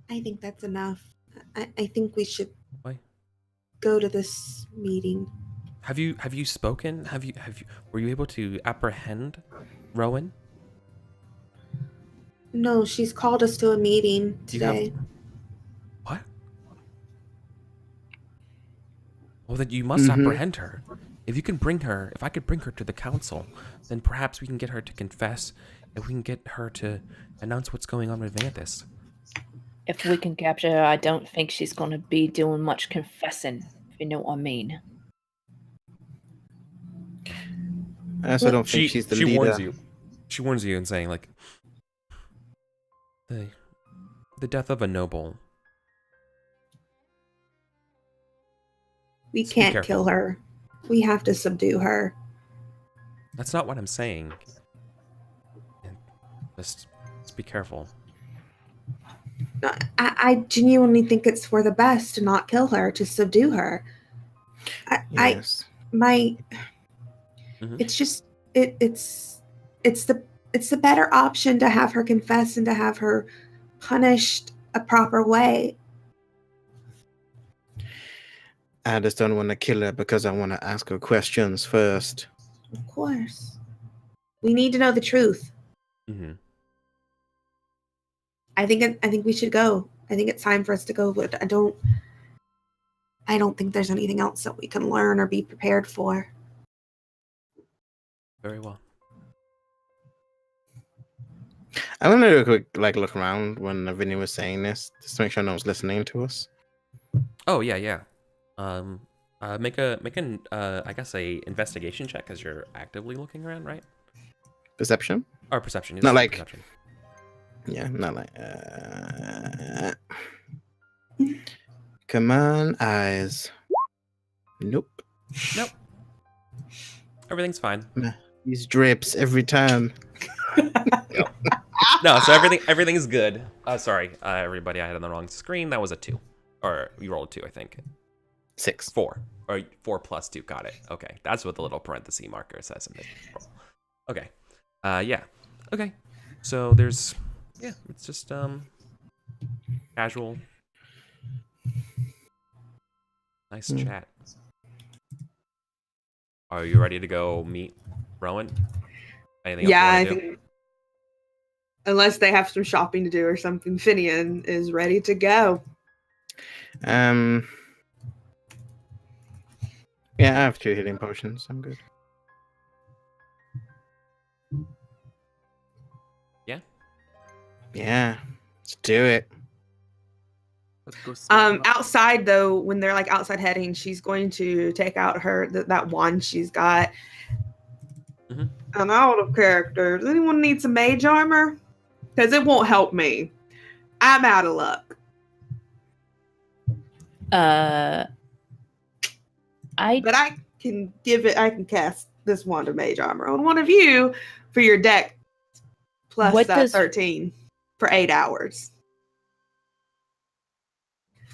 I think that's enough. I think we should Why? go to this meeting. Have you spoken? Were you able to apprehend Rowan? No, she's called us to a meeting You have- today. What? Well, then you must apprehend her. If I could bring her to the council, then perhaps we can get her to confess, and we can get her to announce what's going on with Vanthus. If we can capture her, I don't think she's going to be doing much confessing, if you know what I mean. I also don't think she's the she leader. warns you. She warns you and saying like, the death of a noble. We Just be can't careful. kill her. We have to subdue her. That's not what I'm saying. Just be careful. No, I genuinely think it's for the best to not kill her, to subdue her. Yes. It's just it's the better option to have her confess and to have her punished a proper way. I just don't want to kill her because I want to ask her questions first. Of course, we need to know the truth. Mm-hmm. I think we should go. I think it's time for us to go. But I don't think there's anything else that we can learn or be prepared for. Very well. I'm gonna do a quick look around when Vinny was saying this, just to make sure no one's listening to us. Oh yeah. Make an I guess a investigation check as you're actively looking around, right? Perception? Or perception. Not like- perception. Yeah, not like. Come on, eyes. Nope. Everything's fine. These drips every time. No, so everything is good. Sorry, everybody, I had on the wrong screen. That was a 2, or you rolled a 2, I think. 6. 4, or 4 plus 2. Got it. Okay, that's what the little parenthesis marker says in the roll. Okay. Yeah. Okay. So there's, it's just casual, nice chat. Are you ready to go meet Rowan? Anything else Yeah, you I wanna do? think unless they have some shopping to do or something, Finian is ready to go. Yeah, I have 2 healing potions. I'm good. Yeah? Yeah. Let's do it. Let's go see her. Outside though, when they're like outside heading, she's going to take out her that wand she's got. Mhm. And out of character, does anyone need some mage armor? Because it won't help me. I'm out of luck. But I can cast this wand of mage armor on one of you for your deck plus What does- 13 for 8 hours.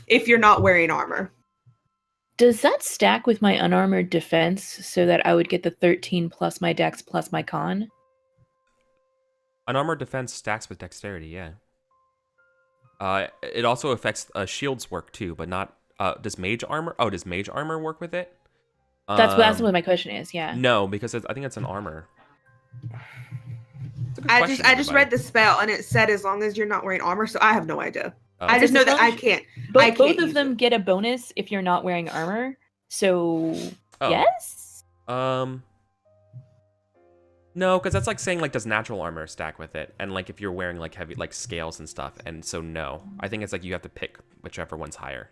If you're not wearing armor. Does that stack with my unarmored defense so that I would get the 13 plus my dex plus my con? Unarmored defense stacks with dexterity, yeah. It also affects shield's work too, but not. Does mage armor? Oh, does mage armor work with it? That's what my question is. Yeah. No, because I think it's an armor. It's a good I question, just read everybody. the spell and it said as long as you're not wearing armor, so I have no idea. Oh. I just know that I Both- can't. Both can't of use them it. get a bonus if you're not wearing armor. So Oh. yes. No, because that's like saying like does natural armor stack with it, and like if you're wearing like heavy like scales and stuff, and so no, I think it's like you have to pick whichever one's higher.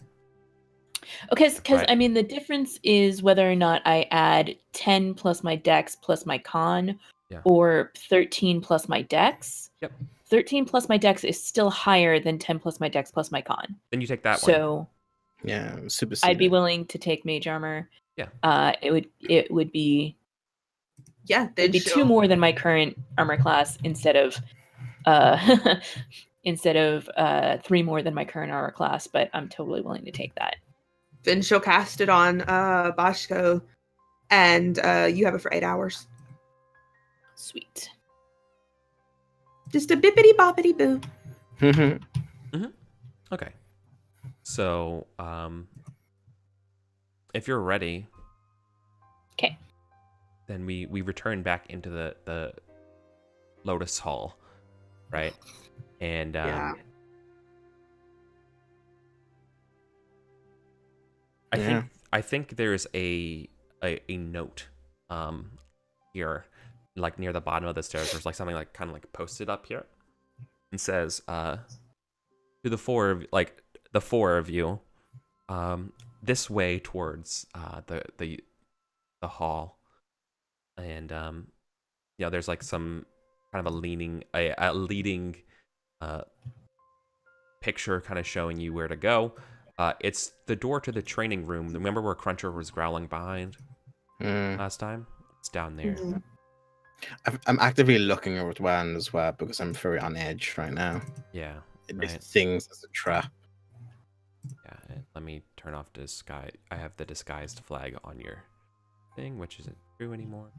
Okay, because Right. I mean the difference is whether or not I add 10 plus my dex plus my con, Yeah. or 13 plus my dex. Yep. 13 plus my dex is still higher than 10 plus my dex plus my con. Then you take that one. So Yeah, super. I'd be willing to take mage armor. Yeah. It would be Yeah, then it'd be 2 more than my current armor class instead of instead of 3 more than my current armor class, but I'm totally willing to take that. Then she'll cast it on Bashko, and you have it for 8 hours. Sweet. Just a bippity boppity boo. Okay. So, if you're ready, Okay. then we return back into the Lotus Hall, right? And Yeah. I think there's a note here, like near the bottom of the stairs. There's like something like kind of like posted up here, and says to the four of you, this way towards the hall, and there's like some kind of a leading picture kind of showing you where to go. It's the door to the training room. Remember where Cruncher was growling behind last time? It's down there. Mhm. I'm actively looking over at Wan as well because I'm very on edge right now. Yeah. It Right. things as a trap. Yeah. Let me turn off disguise. I have the disguised flag on your thing, which isn't true anymore.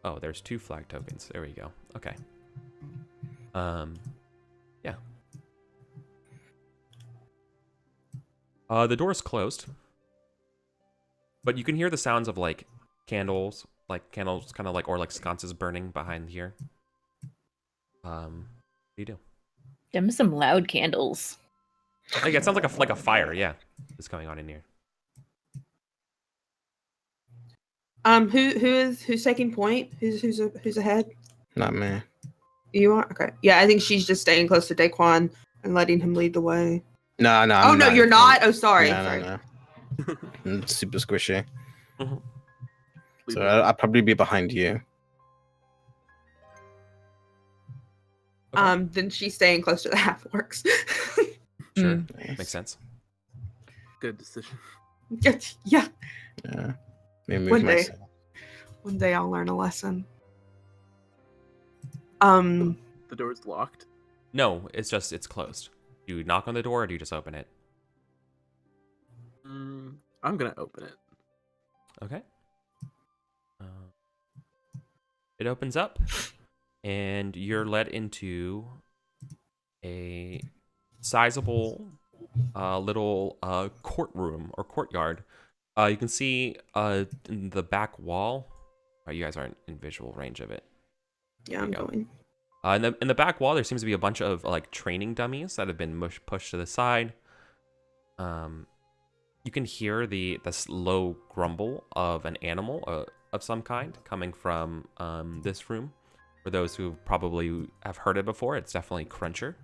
Oh, there's 2 flag tokens. There we go. Okay. Yeah. The door's closed, but you can hear the sounds of like candles kind of like, or like sconces burning behind here. What do you do? Them some loud candles. Like it sounds like a fire. Yeah, is going on in here. Who's taking point? Who's ahead? Not me. You are? Okay. Yeah, I think she's just staying close to Daquan and letting him lead the way. No, I'm oh no, you're not. Oh, sorry. No, sorry. no. I'm super squishy. Mhm. So I'll probably be behind you. Okay. Then she's staying close to the half orcs. Sure, Nice. makes sense. Good decision. yeah. Yeah. Let me move One day. myself. One day I'll learn a lesson. The door's locked. No, it's closed. Do you knock on the door or do you just open it? I'm gonna open it. Okay. It opens up, and you're led into a sizable little courtroom or courtyard. You can see in the back wall. Oh, you guys aren't in visual range of it. Yeah, I'm There you going. In the back wall, there seems to be a bunch of like training dummies that have been pushed to the side. You can hear the slow grumble of an animal of some kind coming from this room. For those who probably have heard it before, it's definitely Cruncher.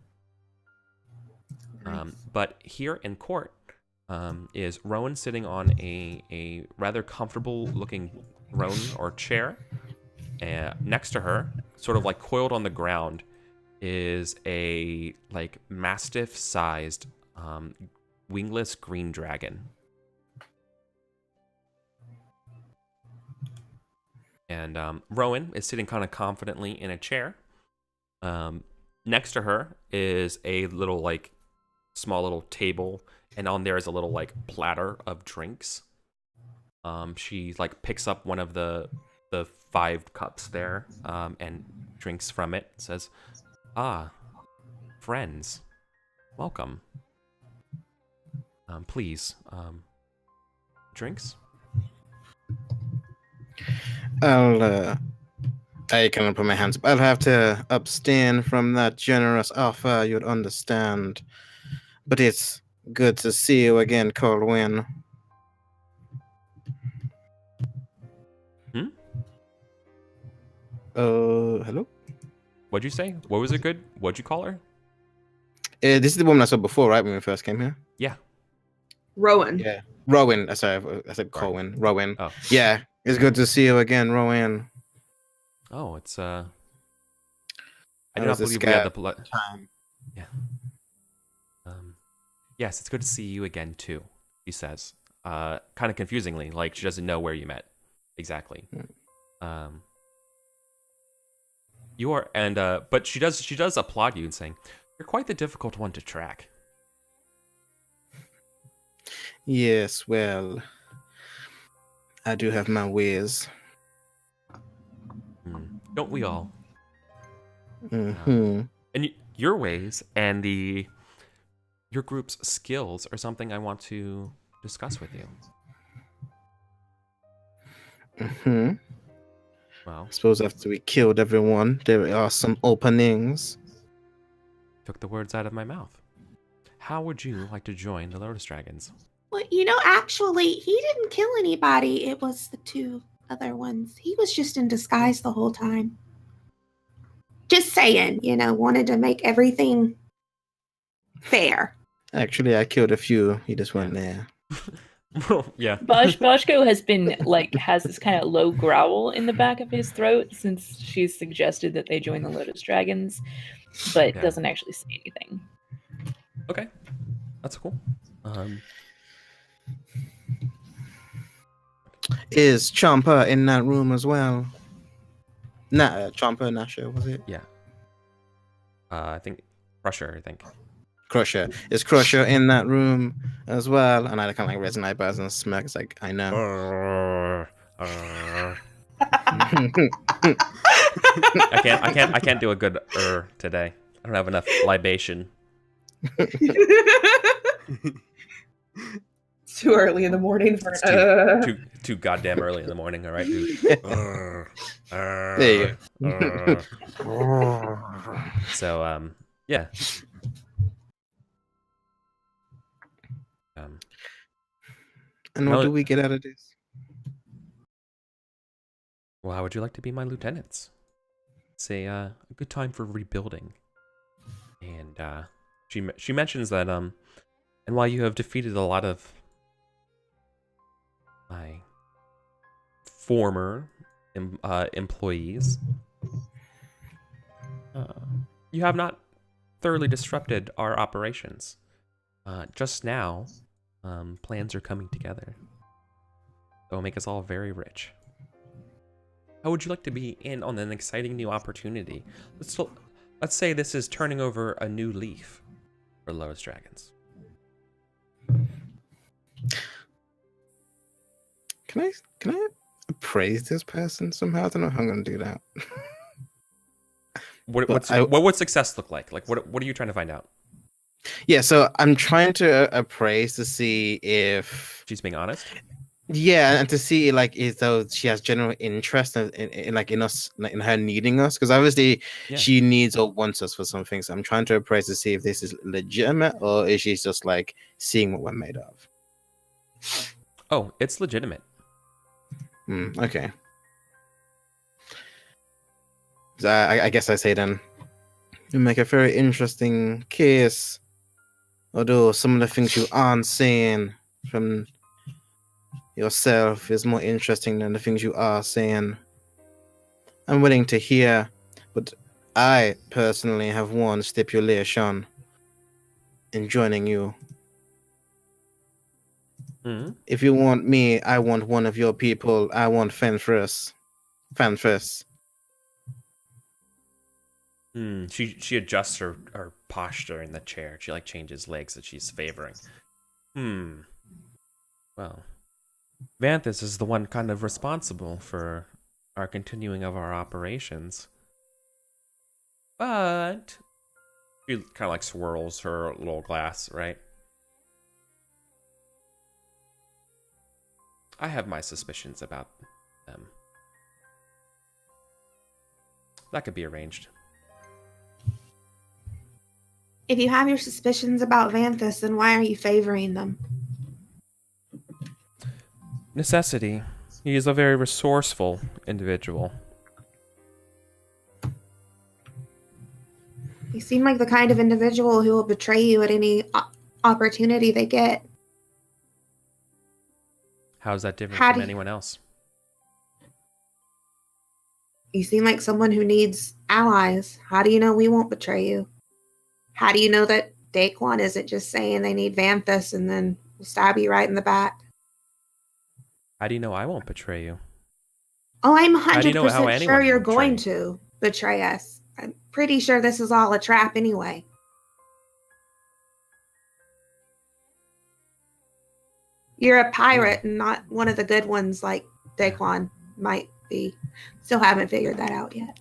But here in court is Rowan sitting on a rather comfortable looking throne or chair. Next to her, sort of like coiled on the ground, is a like mastiff-sized wingless green dragon. And Rowan is sitting kind of confidently in a chair. Next to her is a little like small little table, and on there is a little like platter of drinks. She like picks up one of the 5 cups there and drinks from it. Says, "Ah, friends, welcome. Please, drinks." I cannot put my hands up. I'll have to abstain from that generous offer, you'd understand. But it's good to see you again, Colwyn. Hello? What'd you say? What was it good? What'd you call her? This is the woman I saw before, right, when we first came here? Yeah. Rowan. Yeah. Rowan. Sorry, I said Colwyn. Rowan. Oh. Yeah, it's good to see you again, Rowan. Oh, it's I How do not was the believe we had the scout time? Yeah. Yes, it's good to see you again too, he says. Kind of confusingly, like she doesn't know where you met exactly. You are, and but she does applaud you and saying, "You're quite the difficult one to track." Yes, well, I do have my ways. Don't we all? Mm-hmm. And your ways and your group's skills are something I want to discuss with you. Mm-hmm. Well, I suppose after we killed everyone, there are some openings. took the words out of my mouth. How would you like to join the Lotus Dragons? Well, actually, he didn't kill anybody. It was the two other ones. He was just in disguise the whole time. Just saying, wanted to make everything fair. Actually, I killed a few. He just went there. Yeah. Boshko has this kind of low growl in the back of his throat since she's suggested that they join the Lotus Dragons, but doesn't actually say anything. Okay, that's cool. Is Chomper in that room as well? Nah, Chomper, Nasher, was it? Yeah. I think Crusher. Crusher. Is Crusher in that room as well? And I kind of like raise my eyebrows and smirk. It's like, I know. I can't do a good today. I don't have enough libation. Too early in the morning for too goddamn early in the morning. All right, dude. There you go. So yeah. And what do we get out of this? Well, how would you like to be my lieutenants? It's a good time for rebuilding. And she mentions that and while you have defeated a lot of my former employees, you have not thoroughly disrupted our operations. Just now, plans are coming together that will make us all very rich. How would you like to be in on an exciting new opportunity? Let's say this is turning over a new leaf for Lotus Dragons. Can I praise this person somehow? I don't know how I'm gonna do that. What would success look like? Like what are you trying to find out? Yeah, so I'm trying to appraise to see if she's being honest. Yeah, and to see like if though she has general interest in like in us, like in her needing us, because obviously she needs or wants us for something. So I'm trying to appraise to see if this is legitimate or is she just like seeing what we're made of. Oh, it's legitimate. Okay. So I guess I say then you make a very interesting case, although some of the things you aren't saying from yourself is more interesting than the things you are saying. I'm willing to hear, but I personally have one stipulation in joining you. If you want me, I want one of your people. I want Fenris. She adjusts her posture in the chair. She like changes legs that she's favoring. Well, Vanthus is the one kind of responsible for our continuing of our operations. But she kind of like swirls her little glass, right? I have my suspicions about them. That could be arranged. If you have your suspicions about Vanthus, then why are you favoring them? Necessity. He is a very resourceful individual. You seem like the kind of individual who will betray you at any opportunity they get. How is that different from anyone else? You seem like someone who needs allies. How do you know we won't betray you? How do you know that Daquan isn't just saying they need Vanthus and then will stab you right in the back? How do you know I won't betray you? Oh, I'm 100% sure you're going to. betray us. I'm pretty sure this is all a trap anyway. You're a pirate and not one of the good ones like Daquan might be. Still haven't figured that out yet.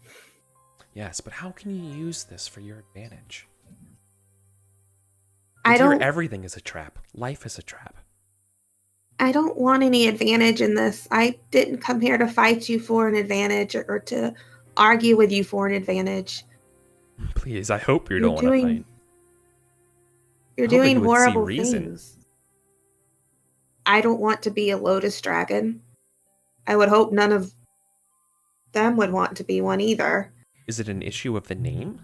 Yes, but how can you use this for your advantage? I don't. Everything is a trap. Life is a trap. I don't want any advantage in this. I didn't come here to fight you for an advantage or to argue with you for an advantage. Please, I hope you don't want to fight. You're doing horrible things. I don't want to be a Lotus Dragon. I would hope none of them would want to be one either. Is it an issue of the name?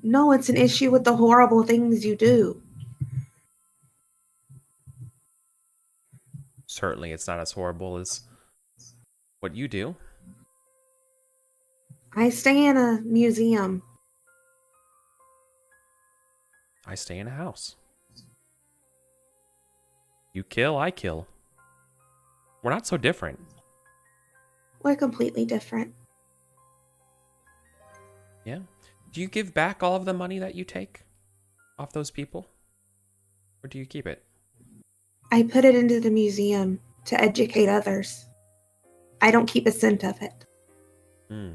No, it's an issue with the horrible things you do. Certainly, it's not as horrible as what you do. I stay in a museum. I stay in a house. You kill, I kill. We're not so different. We're completely different. Yeah. Do you give back all of the money that you take off those people? Or do you keep it? I put it into the museum to educate others. I don't keep a cent of it. Hmm.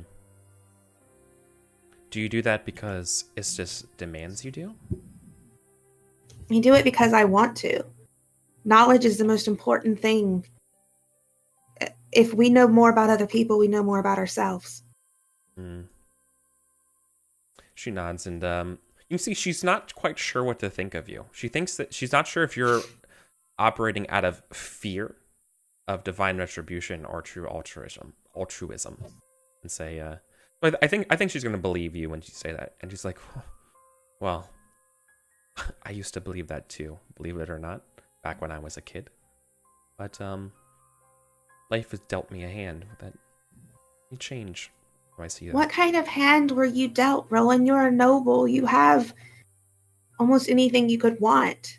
Do you do that because Istis demands you do? I do it because I want to. Knowledge is the most important thing. If we know more about other people, we know more about ourselves. Hmm. She nods, and you see she's not quite sure what to think of you. She thinks that she's not sure if you're operating out of fear of divine retribution or true altruism. And say, but I think she's gonna believe you when you say that. And she's like, well, I used to believe that too, believe it or not, back when I was a kid. But life has dealt me a hand that you change. I see that. What kind of hand were you dealt, Rowan? You're a noble. You have almost anything you could want.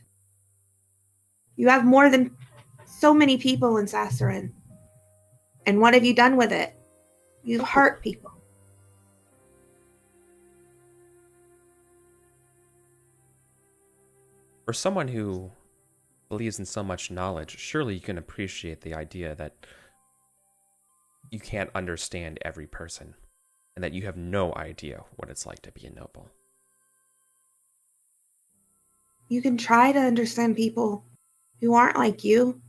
You have more than so many people in Sassarin. And what have you done with it? You've hurt people. For someone who believes in so much knowledge, surely you can appreciate the idea that you can't understand every person and that you have no idea what it's like to be a noble. You can try to understand people who aren't like you,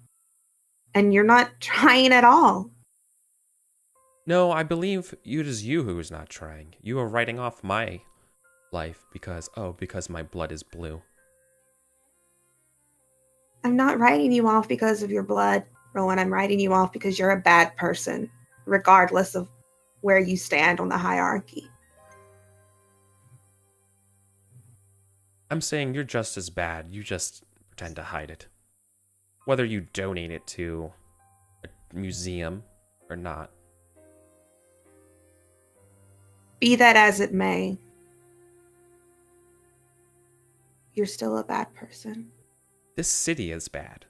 and you're not trying at all. No, I believe it is you who is not trying. You are writing off my life because my blood is blue. I'm not writing you off because of your blood, Rowan. I'm writing you off because you're a bad person, regardless of where you stand on the hierarchy. I'm saying you're just as bad. You just pretend to hide it. Whether you donate it to a museum or not. Be that as it may, you're still a bad person. This city is bad.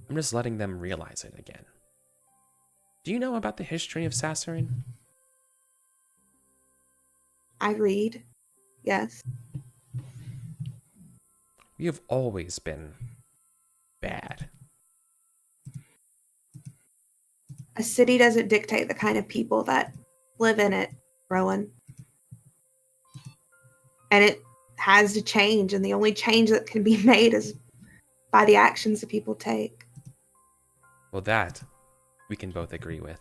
I'm just letting them realize it again. Do you know about the history of Sassarin? I read, yes. We have always been bad. A city doesn't dictate the kind of people that live in it, Rowan. And it has to change, and the only change that can be made is by the actions that people take. Well, that we can both agree with.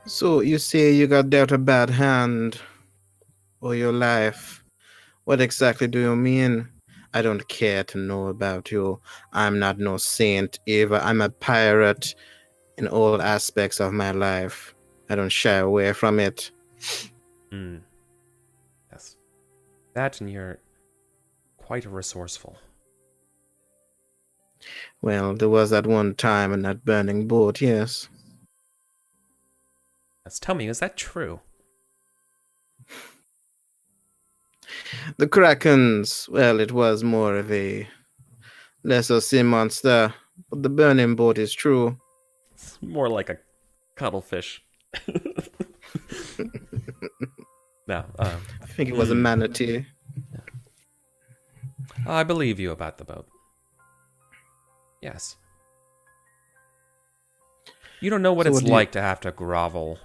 So you say you got dealt a bad hand for your life. What exactly do you mean? I don't care to know about you. I'm not no saint, Eva. I'm a pirate in all aspects of my life. I don't shy away from it. Yes. That, and you're quite resourceful. Well, there was that one time in that burning boat, yes. Yes, tell me, is that true? The Krakens, well, it was more of a lesser sea monster, but the burning boat is true. It's more like a cuttlefish. No. I think it was a manatee. I believe you about the boat. Yes. You don't know what So it's what do you- like to have to grovel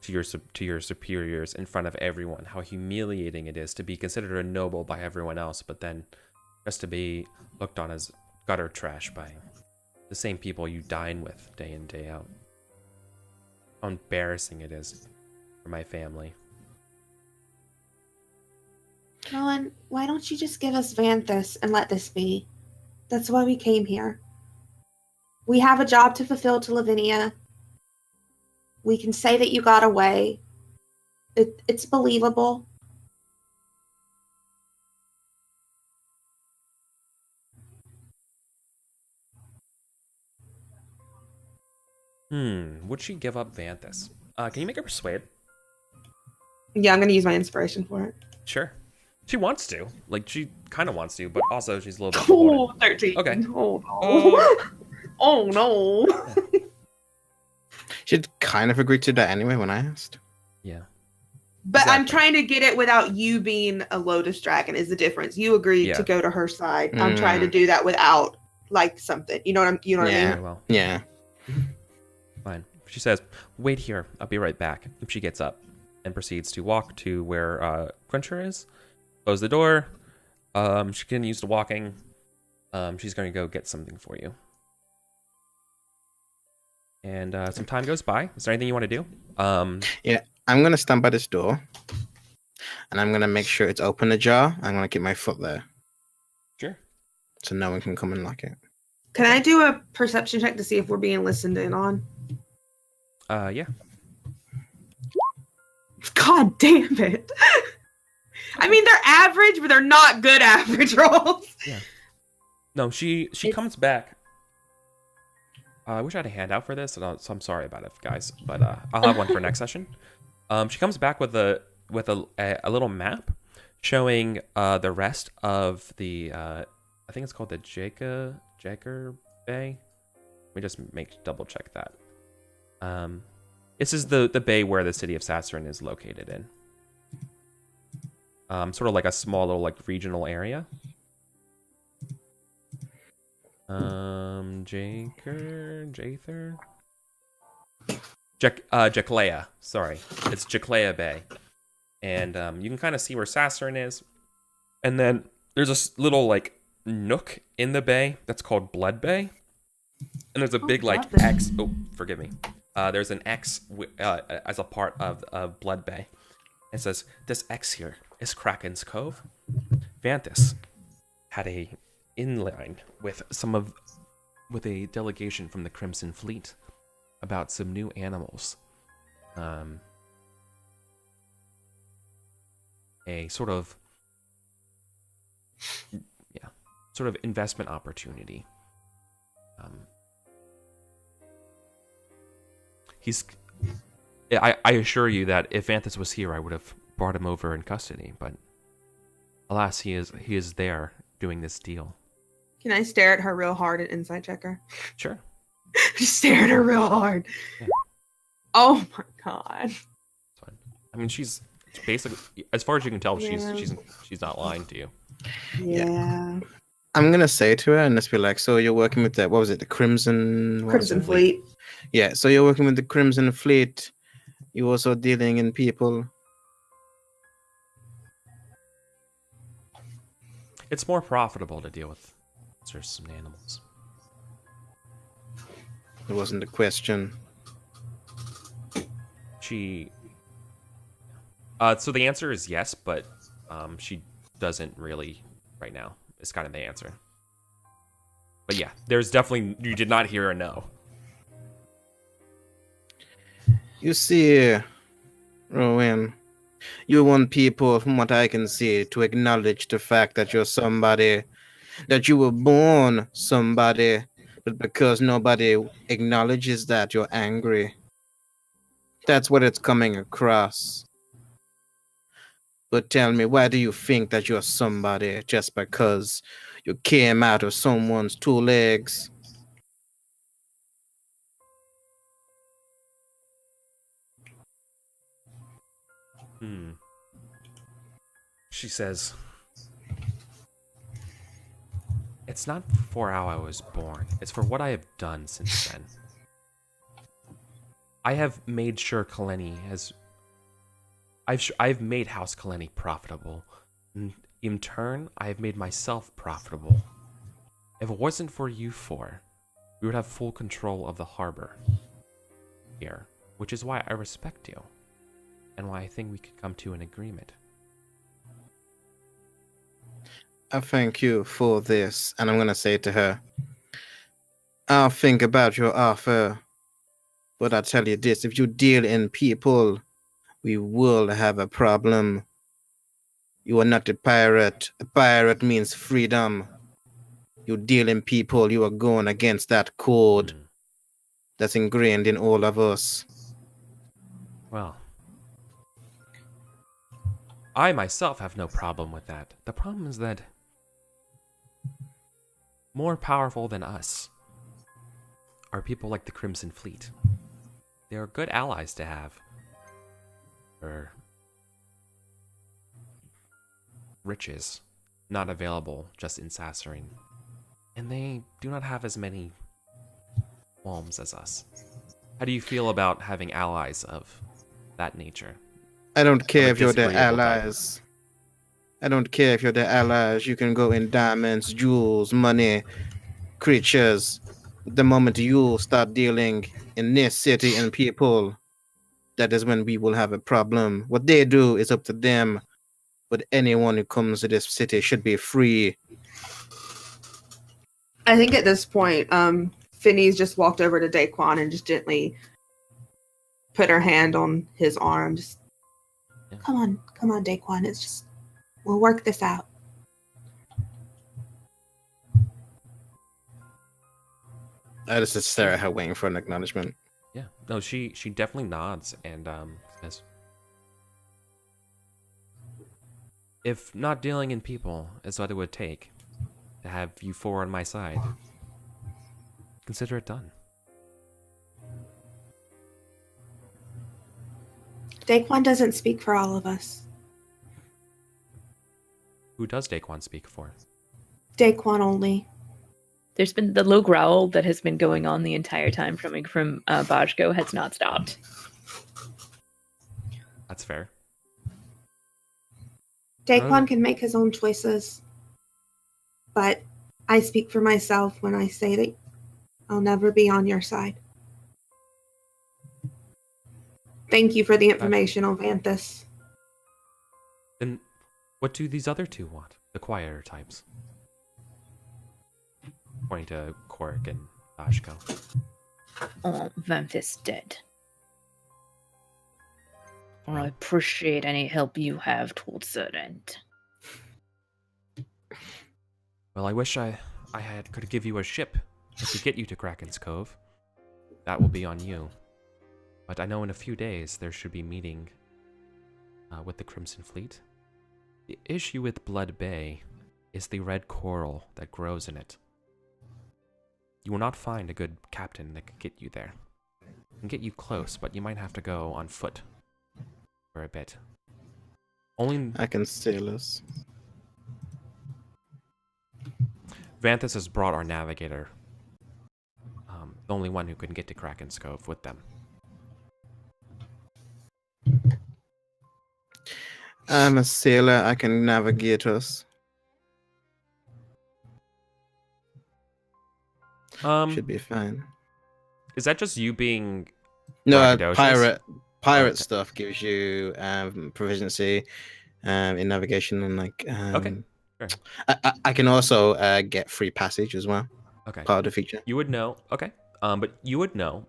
to your superiors in front of everyone. How humiliating it is to be considered a noble by everyone else, but then just to be looked on as gutter trash by the same people you dine with day in, day out. How embarrassing it is for my family. Rowan, why don't you just give us Vanthus and let this be? That's why we came here. We have a job to fulfill to Lavinia. We can say that you got away. It's believable. Would she give up Vanthus? Can you make her persuade? Yeah, I'm gonna use my inspiration for it. Sure. She wants to. Like, she kind of wants to, but also she's a little bit bewildered. Oh, 13. Okay. Oh no. Oh no. She'd kind of agreed to that anyway when I asked. Yeah. But I'm Exactly. trying to get it without you being a Lotus Dragon is the difference. You agreed Yeah. to go to her side. I'm trying to Mm. do that without like something. You know what I Yeah. mean? Very well. Yeah. Fine. She says, wait here. I'll be right back. She gets up and proceeds to walk to where Cruncher is. Close the door. She can use the walking. She's going to go get something for you. And some time goes by. Is there anything you want to do? I'm gonna stand by this door, and I'm gonna make sure it's open ajar. I'm gonna keep my foot there, Sure. so no one can come and lock it. Can I do a perception check to see if we're being listened in on? Yeah. God damn it. I mean, they're average, but they're not good average rolls. No, she It's- comes back. I wish I had a handout for this, so I'm sorry about it, guys. But I'll have one for next session. She comes back with a little map showing the rest of the I think it's called the Jaker Bay. Let me just double check that. This is the bay where the city of Sassurin is located in. Sort of like a small little like regional area. Jather? Jaclea. Sorry. It's Jaclea Bay. And you can kind of see where Sassurin is. And then there's a little like nook in the bay that's called Blood Bay. And there's a big like Blood Bay. X. Oh, forgive me. There's an X as a part of Blood Bay. It says, this X here is Kraken's Cove. Vanthus had a inline with a delegation from the Crimson Fleet about some new animals. A sort of investment opportunity. I assure you that if Vanthus was here, I would have brought him over in custody, but alas, he is there doing this deal. Can I stare at her real hard and insight check her? Sure. Just stare at her real hard. Yeah. Oh my god. It's fine. I mean, she's basically, as far as you can tell, Yeah. she's not lying to you. Yeah. I'm gonna say to her and just be like, "So you're working with the what was it? The Crimson what was Crimson it? Fleet. Yeah. So you're working with the Crimson Fleet. You also dealing in people. It's more profitable to deal with certain animals. It wasn't a question. She. So the answer is yes, but she doesn't really right now. It's kind of the answer. But yeah, there's definitely you did not hear a no. You see, Rowan, you want people, from what I can see, to acknowledge the fact that you're somebody, that you were born somebody, but because nobody acknowledges that, you're angry. That's what it's coming across. But tell me, why do you think that you're somebody just because you came out of someone's two legs? She says, "It's not for how I was born. It's for what I have done since then. I have made sure Kaleni has... I've made House Kaleni profitable. In turn, I have made myself profitable. If it wasn't for you four, we would have full control of the harbor here, which is why I respect you, and why I think we could come to an agreement." I thank you for this, and I'm gonna say to her, I'll think about your offer, but I tell you this, if you deal in people, we will have a problem. You are not a pirate. A pirate means freedom. You deal in people, you are going against that code that's ingrained in all of us. Well, I myself have no problem with that. The problem is that more powerful than us are people like the Crimson Fleet. They are good allies to have. For riches not available just in Sasserine. And they do not have as many qualms as us. How do you feel about having allies of that nature? I don't care if you're their disagreeable type. allies. I don't care if you're their allies. You can go in diamonds, jewels, money, creatures. The moment you start dealing in this city and people, that is when we will have a problem. What they do is up to them. But anyone who comes to this city should be free. I think at this point, Finny's just walked over to Daquan and just gently put her hand on his arm. Just, Come on, Daquan. It's just, we'll work this out. I just stare at her waiting for an acknowledgement. Yeah. No, she definitely nods and says, "If not dealing in people is what it would take to have you four on my side, consider it done." Daquan doesn't speak for all of us. Who does Daquan speak for? Daquan only. There's been the low growl that has been going on the entire time coming from Bajko has not stopped. That's fair. Daquan can make his own choices. But I speak for myself when I say that I'll never be on your side. Thank you for the information, Ovanthus. Then what do these other two want? The quieter types. Pointing to Korik and Bashko. Oh, Vanthus dead. I appreciate any help you have towards that end. Well, I wish I could give you a ship to get you to Kraken's Cove. That will be on you. But I know in a few days there should be meeting with the Crimson Fleet. The issue with Blood Bay is the red coral that grows in it. You will not find a good captain that could get you there. Can get you close, but you might have to go on foot for a bit. Only I can sail us. Vanthus has brought our navigator, the only one who can get to Kraken's Cove, with them. I'm a sailor. I can navigate us. Should be fine. Is that just you being No, braggadocious? pirate Okay. stuff gives you proficiency in navigation and like. Okay, sure. I can also get free passage as well. Okay. Part of the feature. You would know. Okay. But you would know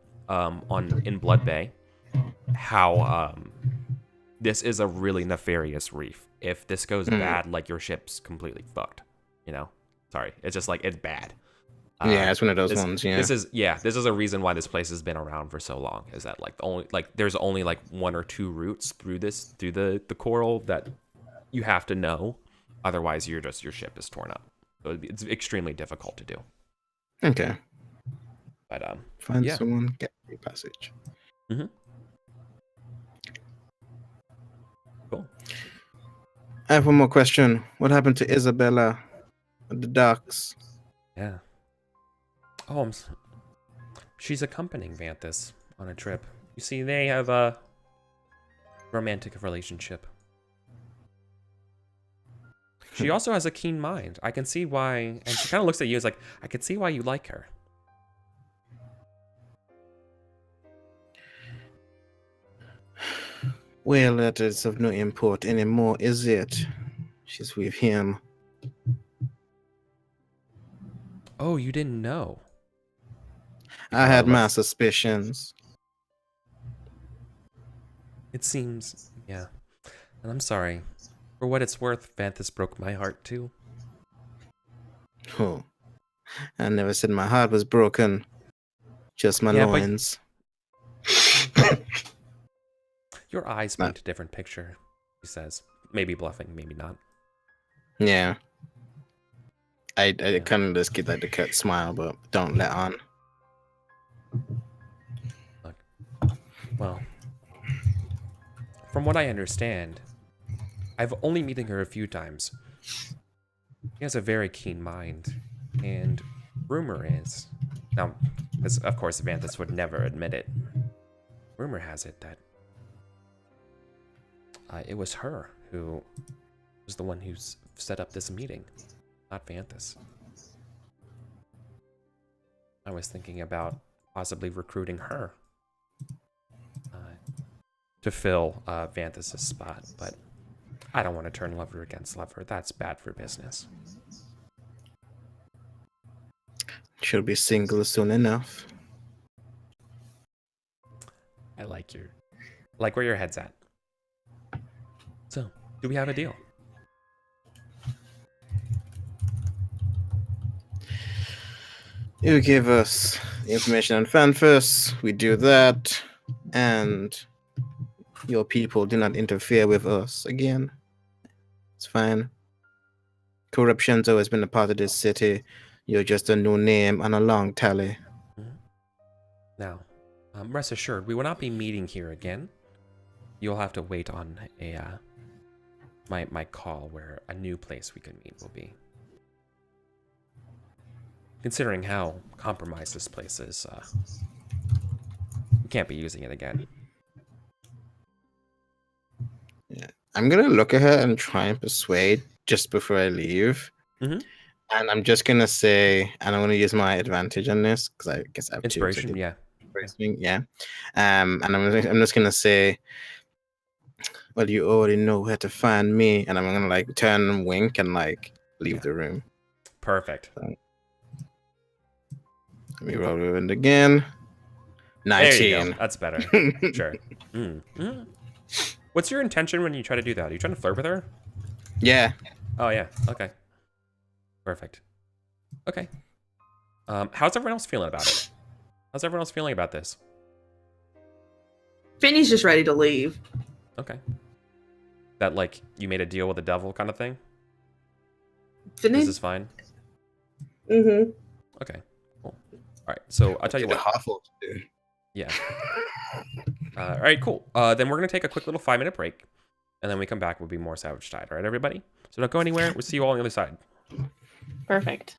in Blood Bay how this is a really nefarious reef. If this goes bad, like your ship's completely fucked. You know? Sorry. It's just like it's bad. Yeah, it's one of those ones. Yeah. This is a reason why this place has been around for so long. Is that there's only like one or two routes through the coral that you have to know, otherwise your ship is torn up. So it's extremely difficult to do. Okay. But Find yeah. someone, get free passage. Mhm. Cool. I have one more question. What happened to Isabella at the docks? Yeah. Oh, she's accompanying Vanthus on a trip. You see, they have a romantic relationship. She also has a keen mind. I can see why, and she kind of looks at you as like, I can see why you like her. Well, that is of no import anymore, is it? She's with him. Oh, you didn't know. I had my Regardless, suspicions. it seems, yeah. And I'm sorry. For what it's worth, Vanthus broke my heart too. Oh, I never said my heart was broken. Just my Yeah, but loins. your eyes paint a different picture, he says. Maybe bluffing, maybe not. Yeah. I Yeah. kind of just get like the cut smile, but don't let on. Look, well, from what I understand, I've only meeting her a few times. She has a very keen mind, and rumor is, now, because of course Vanthus would never admit it, rumor has it that it was her who was the one who set up this meeting, not Vanthus. I was thinking about possibly recruiting her to fill Vanthus' spot, but I don't want to turn lover against lover. That's bad for business. She'll be single soon enough. I like where your head's at. So, do we have a deal? You give us the information on Fanfus, we do that, and your people do not interfere with us again. It's fine. Corruption's always been a part of this city. You're just a new name on a long tally. Mm-hmm. Now, rest assured, we will not be meeting here again. You'll have to wait on a my call where a new place we can meet will be. Considering how compromised this place is, we can't be using it again. Yeah. I'm gonna look at her and try and persuade just before I leave. Mm-hmm. And I'm just gonna say, and I'm gonna use my advantage on this because I guess I have Inspiration, two. yeah. Yeah. And I'm just gonna say, well, you already know where to find me, and I'm gonna like turn and wink and like leave the room. Perfect. So, let me roll it again. 19. There you go. That's better. Sure. Mm-hmm. What's your intention when you try to do that? Are you trying to flirt with her? Yeah. Oh, yeah. Okay. Perfect. Okay. How's everyone else feeling about it? How's everyone else feeling about this? Finny's just ready to leave. Okay. That, like, you made a deal with the devil kind of thing? Finny? This is fine? Mm-hmm. Okay. Cool. All right. So, I'll tell you what. Yeah. All right, cool. Then we're going to take a quick little 5-minute break. And then we come back, we'll be more Savage Tide. All right, everybody? So don't go anywhere. We'll see you all on the other side. Perfect.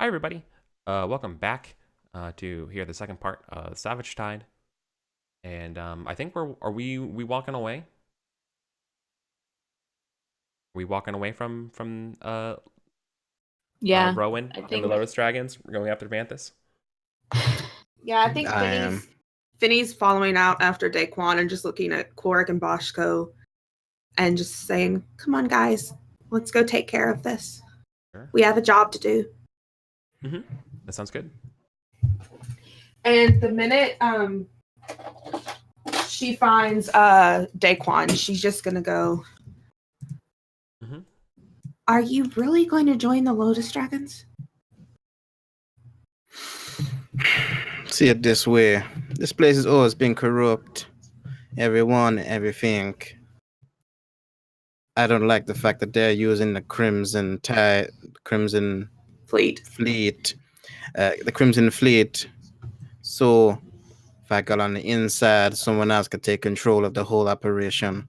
Hi, everybody. Welcome back to hear the second part of Savage Tide. And I think are we walking away? Are we walking away from Yeah, Rowan I and think. the Lotus Dragons? We're going after Vanthus. Yeah, I think I am. Finny's following out after Daquan and just looking at Korik and Boschko and just saying, "Come on, guys, let's go take care of this. Sure. We have a job to do." That sounds good. And the minute she finds Daquan, she's just gonna go, Are you really going to join the Lotus Dragons? See it this way. This place has always been corrupt. Everyone, everything. I don't like the fact that they're using the Crimson Fleet. Fleet. The Crimson Fleet. So if I got on the inside, someone else could take control of the whole operation.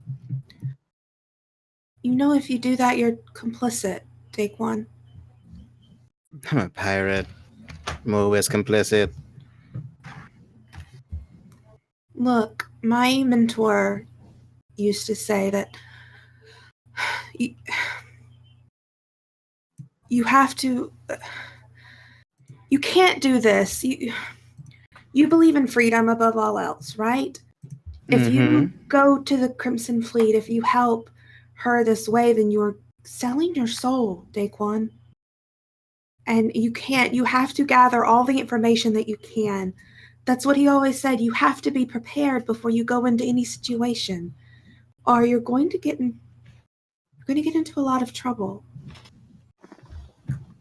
You know, if you do that, you're complicit, Daquan. I'm a pirate. I'm always complicit. Look, my mentor used to say that you have to. You can't do this. You believe in freedom above all else, right? If you go to the Crimson Fleet, if you help her this way, then you're selling your soul, Daquan. And you can't. You have to gather all the information that you can. That's what he always said. You have to be prepared before you go into any situation, or you're going to get into a lot of trouble.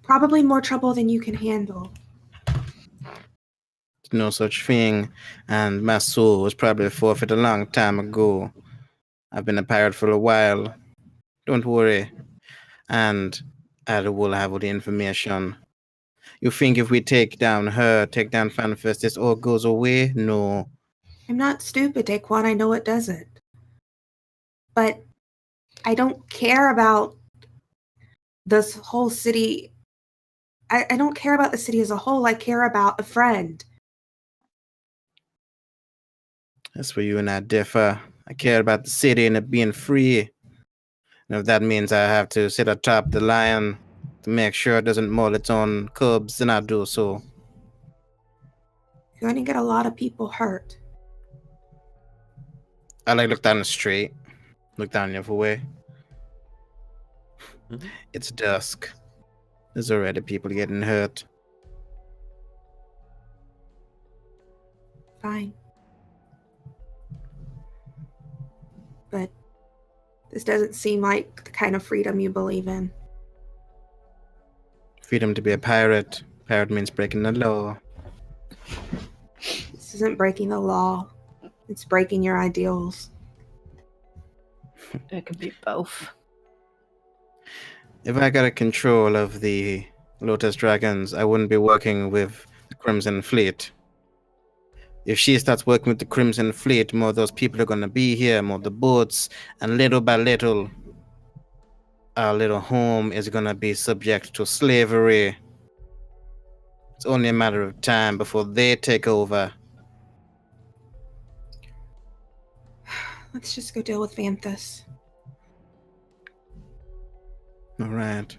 Probably more trouble than you can handle. No such thing, and my soul was probably forfeit a long time ago. I've been a pirate for a while. Don't worry. And I will have all the information. You think if we take down Fanfest, this all goes away? No. I'm not stupid, Daquan. I know it doesn't. But I don't care about this whole city. I don't care about the city as a whole. I care about a friend. That's where you and I differ. I care about the city and it being free. And if that means I have to sit atop the lion to make sure it doesn't maul its own cubs, then I'll do so. You're going to get a lot of people hurt. I look down the street. Look down the other way. It's dusk. There's already people getting hurt. Fine. But this doesn't seem like the kind of freedom you believe in. Freedom to be a pirate. Pirate means breaking the law. This isn't breaking the law. It's breaking your ideals. It could be both. If I got a control of the Lotus Dragons, I wouldn't be working with the Crimson Fleet. If she starts working with the Crimson Fleet, more of those people are going to be here, more of the boats, and little by little, our little home is going to be subject to slavery. It's only a matter of time before they take over. Let's just go deal with Vanthus. All right.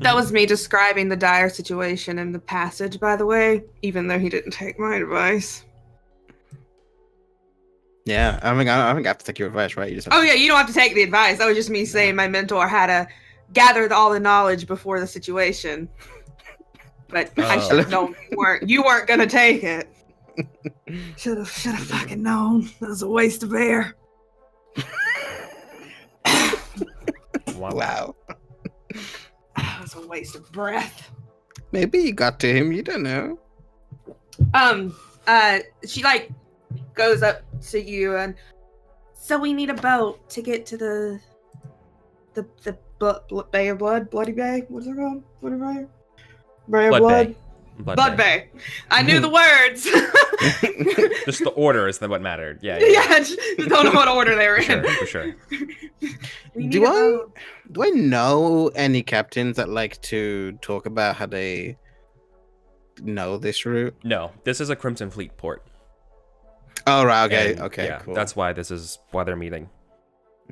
That was me describing the dire situation in the passage, by the way, even though he didn't take my advice. Yeah, I think I have to take your advice, right? You just have Oh yeah, you don't have to take the advice. That was just me saying my mentor had to gather all the knowledge before the situation. But I should have known you weren't gonna take it. Should have fucking known. That was a waste of air. Wow. That was a waste of breath. Maybe you got to him. You don't know. She goes up to you and So we need a boat to get to the Bay of Blood, Bloody Bay. What is it called? Bloody Bay. Bay of Blood Blood. Bay. Blood Bay. I knew the words. Just the order is what mattered. Yeah. Yeah, just don't know what order they were For in. sure, for sure. We need Do a I vote. do I know any captains that like to talk about how they know this route? No, this is a Crimson Fleet port. Oh right, okay, And, okay, yeah, cool. that's why they're meeting.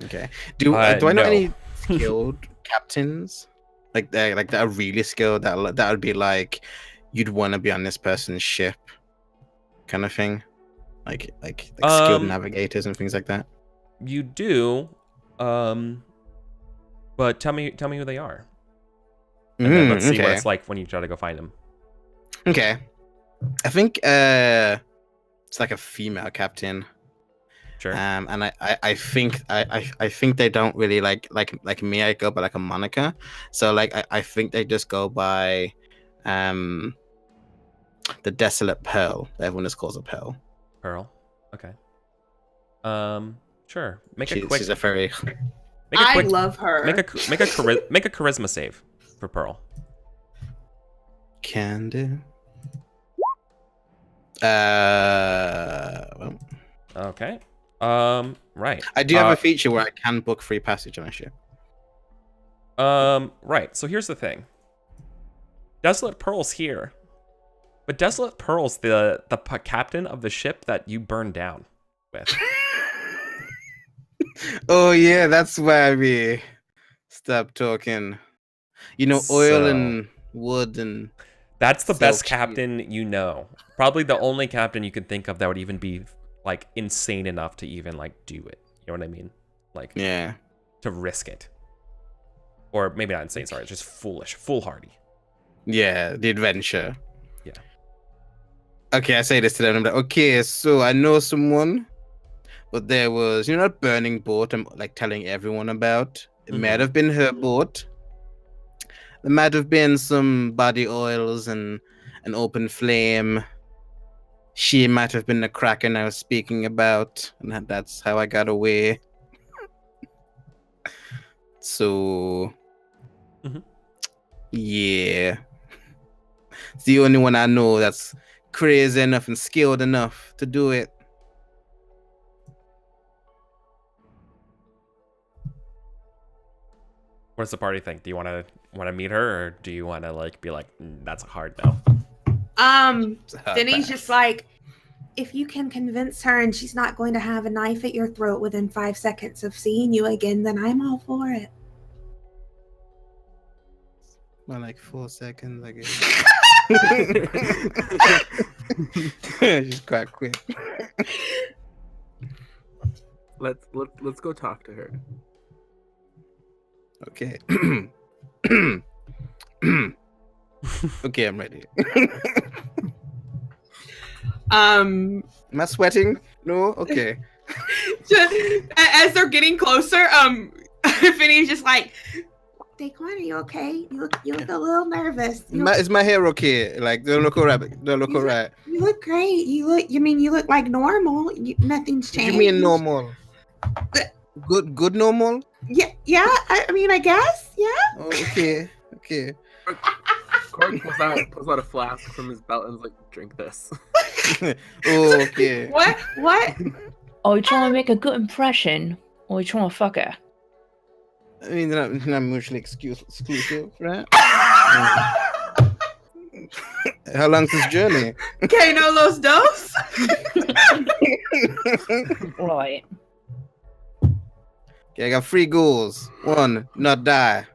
Okay. Do I know no. any skilled captains that are really skilled that would be like you'd want to be on this person's ship, kind of thing, like skilled navigators and things like that. You do, but tell me who they are, and then let's see what it's like when you try to go find them. Okay. I think it's like a female captain. Sure. And I think they don't really like me. I go by like a moniker, so like I think they just go by the Desolate Pearl. Everyone just calls her Pearl. Pearl. Okay. Sure. She's a very. I love her. Make a charisma save for Pearl. Can do. Well, Okay. Right. I do have a feature where I can book free passage on a ship. Right. So here's the thing. Desolate Pearl's here, but Desolate Pearl's the captain of the ship that you burned down with. Oh yeah, that's why we stop talking. You know, oil and wood and. That's the so best cheap. captain you know. Probably the only captain you could think of that would even be like insane enough to even like do it. You know what I mean? Like Yeah. to risk it. Or maybe not insane, sorry, it's just foolhardy. Yeah, the adventure. Yeah. Okay, I say this to them. I'm like, okay, so I know someone, but there was, that burning boat I'm like telling everyone about. It might have been her boat. There might have been some body oils and an open flame. She might have been the kraken I was speaking about, and that's how I got away. So, yeah. It's the only one I know that's crazy enough and skilled enough to do it. What does the party think? Do you want to meet her, or do you want to like be like, that's a hard no? Finney's just like, if you can convince her and she's not going to have a knife at your throat within 5 seconds of seeing you again, then I'm all for it. Well, like 4 seconds, I guess. She's quite quick. Let's go talk to her. Okay. Okay, I'm ready. Am I sweating? No? Okay. As they're getting closer, Finney's just like, Daquan, are you okay? You look a little nervous. Is my hair okay? Like, don't look alright. Don't look alright. You look great. You look like normal. Nothing's changed. What do you mean normal? Good normal? Yeah. I mean, I guess. Yeah. Oh, okay. Cork pulls out a flask from his belt and is like, drink this. Oh, okay. What? Are you trying to make a good impression, or are you trying to fuck her? I mean, they're not mutually exclusive, right? How long's this journey? Que no los dos? Right. Okay, I got 3 goals. 1, not die.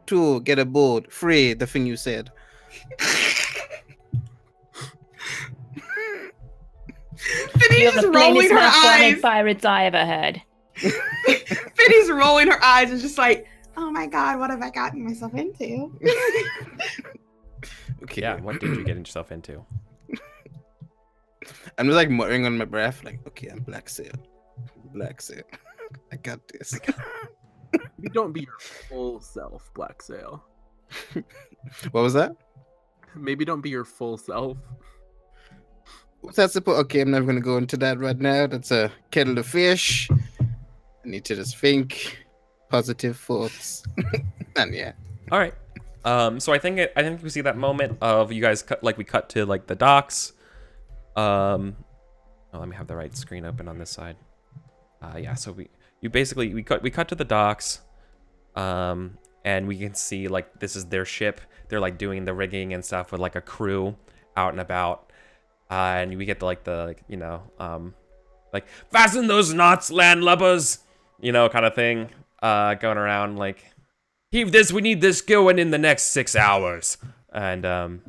2, get aboard. 3, the thing you said. Finney's just rolling her eyes. Pirates I ever had. Finney's rolling her eyes and just like, oh my god, what have I gotten myself into? Okay. Yeah, what did you get yourself into? I'm just like muttering on my breath, like, okay, I'm Black Sail. I got this. Maybe don't be your full self, Black Sail. What was that? Maybe don't be your full self. What's that supposed? Okay, I'm never gonna go into that right now. That's a kettle of fish. I need to just think positive thoughts. And yeah. All right. So I think we see that moment of you guys we cut to like the docks. Oh, let me have the right screen open on this side. Yeah. So we cut to the docks. And we can see like this is their ship. They're like doing the rigging and stuff with like a crew out and about. And we get like fasten those knots, landlubbers, kind of thing, going around like, heave this, we need this going in the next 6 hours. And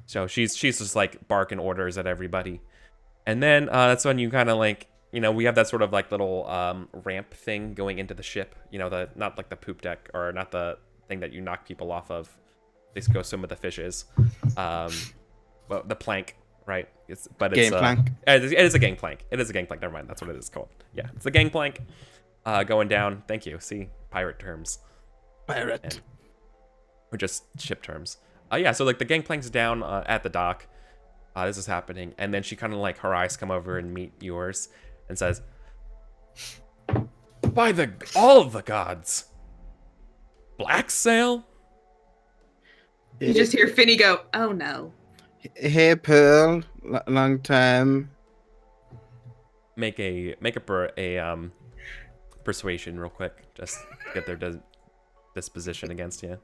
so she's just like barking orders at everybody. And then that's when you kind of like, we have that sort of like little ramp thing going into the ship, not like the poop deck, or not the thing that you knock people off of. Just go swim with the fishes. Well, the plank, right? It's Gangplank. It is a gangplank. It is a gangplank. Never mind. That's what it is called. Yeah, it's a gangplank going down. Thank you. See, pirate terms. Pirate. Or just ship terms. Yeah, so like the gangplank's down at the dock. This is happening. And then she kind of like, her eyes come over and meet yours and says, by all of the gods, Black Sail? You just hear Finny go, "Oh no." Hey, Pearl. Long time. Make a persuasion real quick. Just get their disposition against you.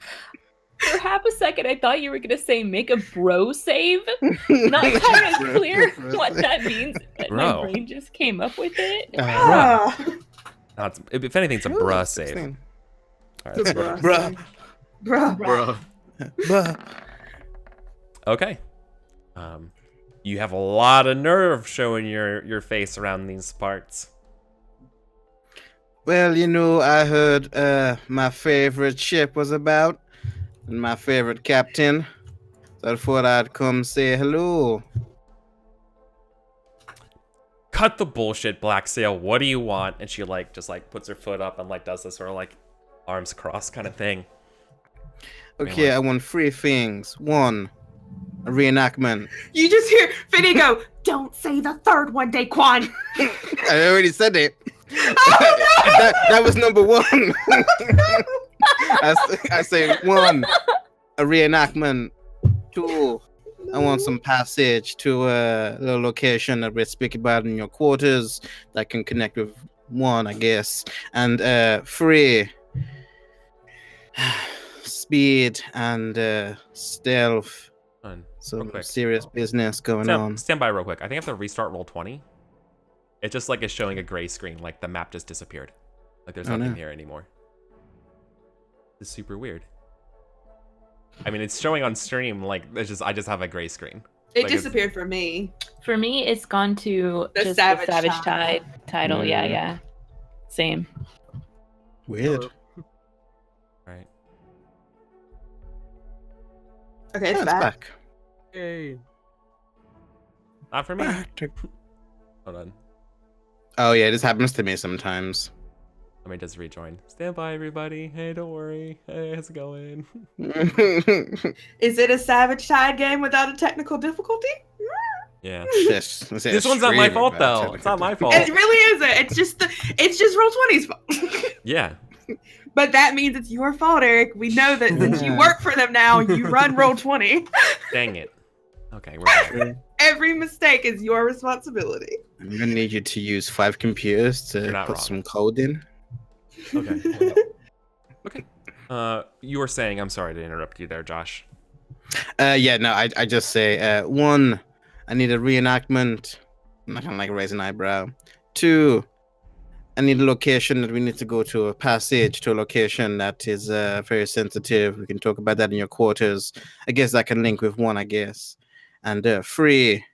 For half a second, I thought you were gonna say make a bro save. Not kind of clear what that means, but my Bro. brain just came up with it. Ah. No, if anything, it's a bruh save. 16. All right, so- Bruh. Bruh. Bro. Bruh. okay. You have a lot of nerve showing your face around these parts. Well, I heard my favorite ship was about, and my favorite captain. So I thought I'd come say hello. Cut the bullshit, Black Sail. What do you want? And she like just like puts her foot up and like does this sort of like arms crossed kind of thing. Okay, I want 3 things. 1, a reenactment. You just hear Finny go, "Don't say the third one, Daquan." I already said it. Oh, that was number 1. I say 1, a reenactment. 2, I want some passage to a little location that we speak about in your quarters that can connect with 1, I guess. And 3, speed and stealth. Fun. Some quick. serious business going on. Stand by real quick. I think I have to restart roll 20. It just like is showing a gray screen, like the map just disappeared. Like there's nothing here anymore. It's super weird. I mean, it's showing on stream like I just have a gray screen. It Like, it's- disappeared for me. For me, it's gone to The just Savage the Savage Tide. Tide title. Yeah. Same. Weird. Right. Okay, it's Yeah, back. Yay. Not for me. Back to- Hold on. Oh yeah, this happens to me sometimes. Let me just rejoin. Stand by, everybody. Hey, don't worry. Hey, how's it going? Is it a Savage Tide game without a technical difficulty? Yeah. this This one's not my fault though. It's not my fault. It really isn't. It's just Roll20's fault. Yeah. But that means it's your fault, Eric. We know that since you work for them now, you run Roll20. Dang it. Okay, we're back. Every mistake is your responsibility. I'm gonna need you to use 5 computers You're to not put wrong. some code in. Okay. hold up. Okay. You were saying, I'm sorry to interrupt you there, Josh. Yeah, no, I just say 1, I need a reenactment. I'm not gonna like raise an eyebrow. 2, I need a location that we need to go to, a passage to a location that is very sensitive. We can talk about that in your quarters. I guess that can link with 1, I guess. And 3,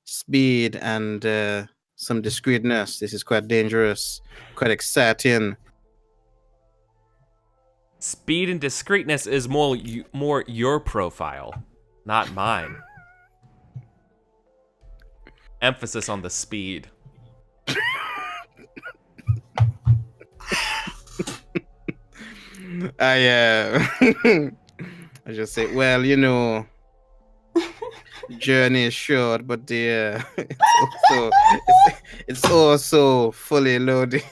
speed and some discreetness. This is quite dangerous, quite exciting. Speed and discreetness is more your profile, not mine. Emphasis on the speed. I just say, well, journey is short, but the it's also fully loaded.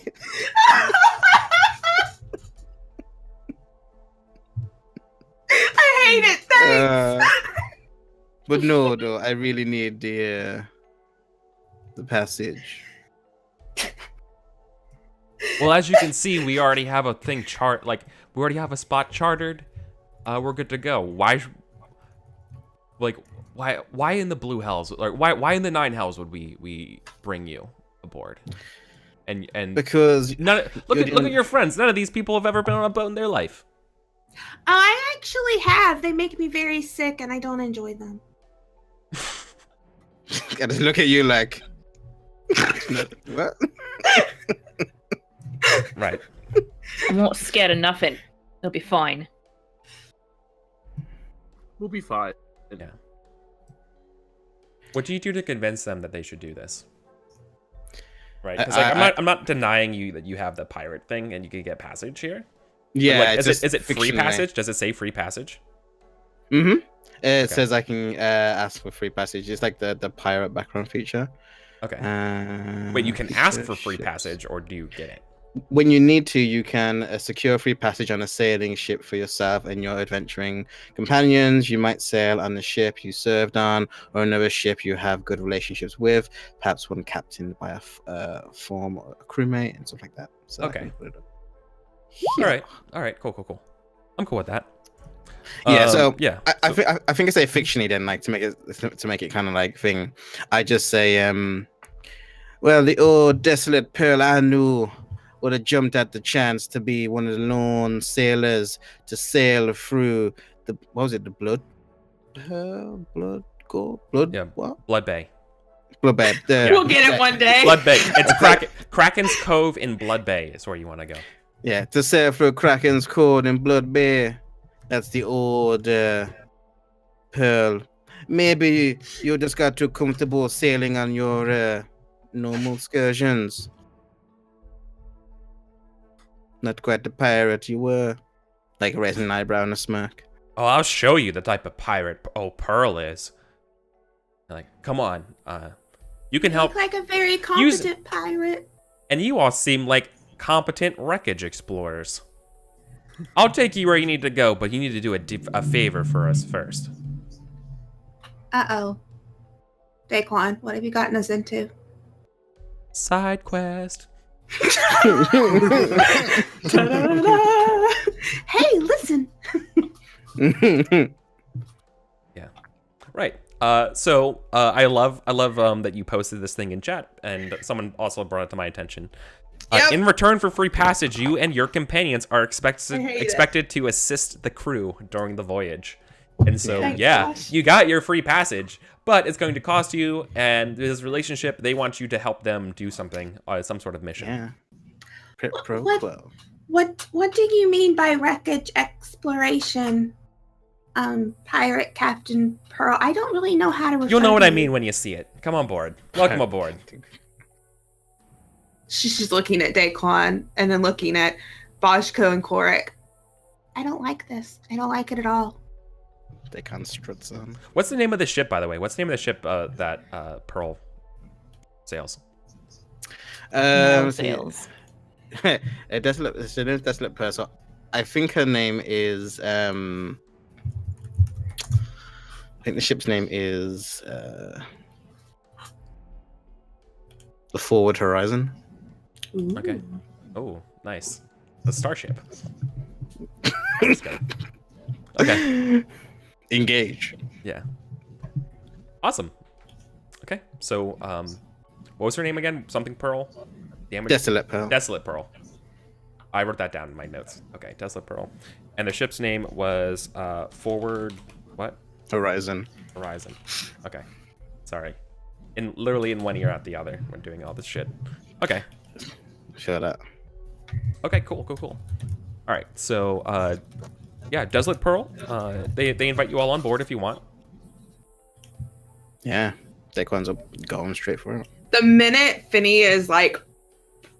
I hate it. Thanks. But no, though, I really need the passage. Well, as you can see, we already have a thing we already have a spot chartered. We're good to go. Why in the blue hells? Like, why in the 9 hells would we bring you aboard? And Because look at your friends. None of these people have ever been on a boat in their life. Oh, I actually have. They make me very sick, and I don't enjoy them. I just look at you like, what? Right. I'm not scared of nothing. It'll be fine. We'll be fine. Yeah. What do you do to convince them that they should do this? Right. Because I'm not denying you that you have the pirate thing and you can get passage here. Yeah. Like, is it free passage? Does it say free passage? Mm-hmm. It says I can ask for free passage. It's like the pirate background feature. Okay. Wait, you can ask for free passage, or do you get it? When you need to, you can secure free passage on a sailing ship for yourself and your adventuring companions. You might sail on the ship you served on, or another ship you have good relationships with, perhaps one captained by a former crewmate and stuff like that. So Okay. Yeah. All right. Cool. I'm cool with that. Yeah, so yeah, I think I say fictionally then, like to make it kind of like thing. I just say, well, the old desolate pearl I knew would have jumped at the chance to be one of the lone sailors to sail through the the blood, Yeah. what? Blood Bay. Blood Bay. We'll get it one day. Blood Bay. It's Kraken's Cove in Blood Bay is where you want to go. Yeah, to sail through Kraken's Cove in Blood Bay. That's the old pearl. Maybe you just got too comfortable sailing on your normal excursions. Not quite the pirate you were. Like raising an eyebrow and a smirk. Oh, I'll show you the type of pirate Pearl is. Like, come on. You can help. Look like a very competent pirate. And you all seem like competent wreckage explorers. I'll take you where you need to go, but you need to do a favor for us first. Uh-oh. Daquan, what have you gotten us into? Side quest. Hey, listen. Yeah. Right. So I love that you posted this thing in chat, and someone also brought it to my attention. In return for free passage, you and your companions are expected to assist the crew during the voyage. And so, you got your free passage, but it's going to cost you, and this relationship, they want you to help them do something, some sort of mission. Yeah. What do you mean by wreckage exploration? Pirate Captain Pearl. I don't really know how to refer You'll know what to I mean when you see it. Come on board. Welcome aboard. She's just looking at Daquan and then looking at Boshko and Korik. I don't like this. I don't like it at all. Daquan struts on. What's the name of the ship, by the way? What's the name of the ship that Pearl sails? Sails. A desolate person. I think her name is I think the ship's name is the Forward Horizon. Ooh. Okay. Oh, nice. The starship. Okay. Engage. Yeah. Awesome. Okay. So, what was her name again? Something Pearl? Desolate Pearl. Desolate Pearl. I wrote that down in my notes. Okay, Desolate Pearl. And the ship's name was Forward what? Horizon. Horizon. Okay. Sorry. Literally in one ear out the other when doing all this shit. Okay. Shut up. Okay, cool. All right, so yeah, Desolate Pearl. They invite you all on board if you want. Yeah, Daquan's going straight for it. The minute Finny is like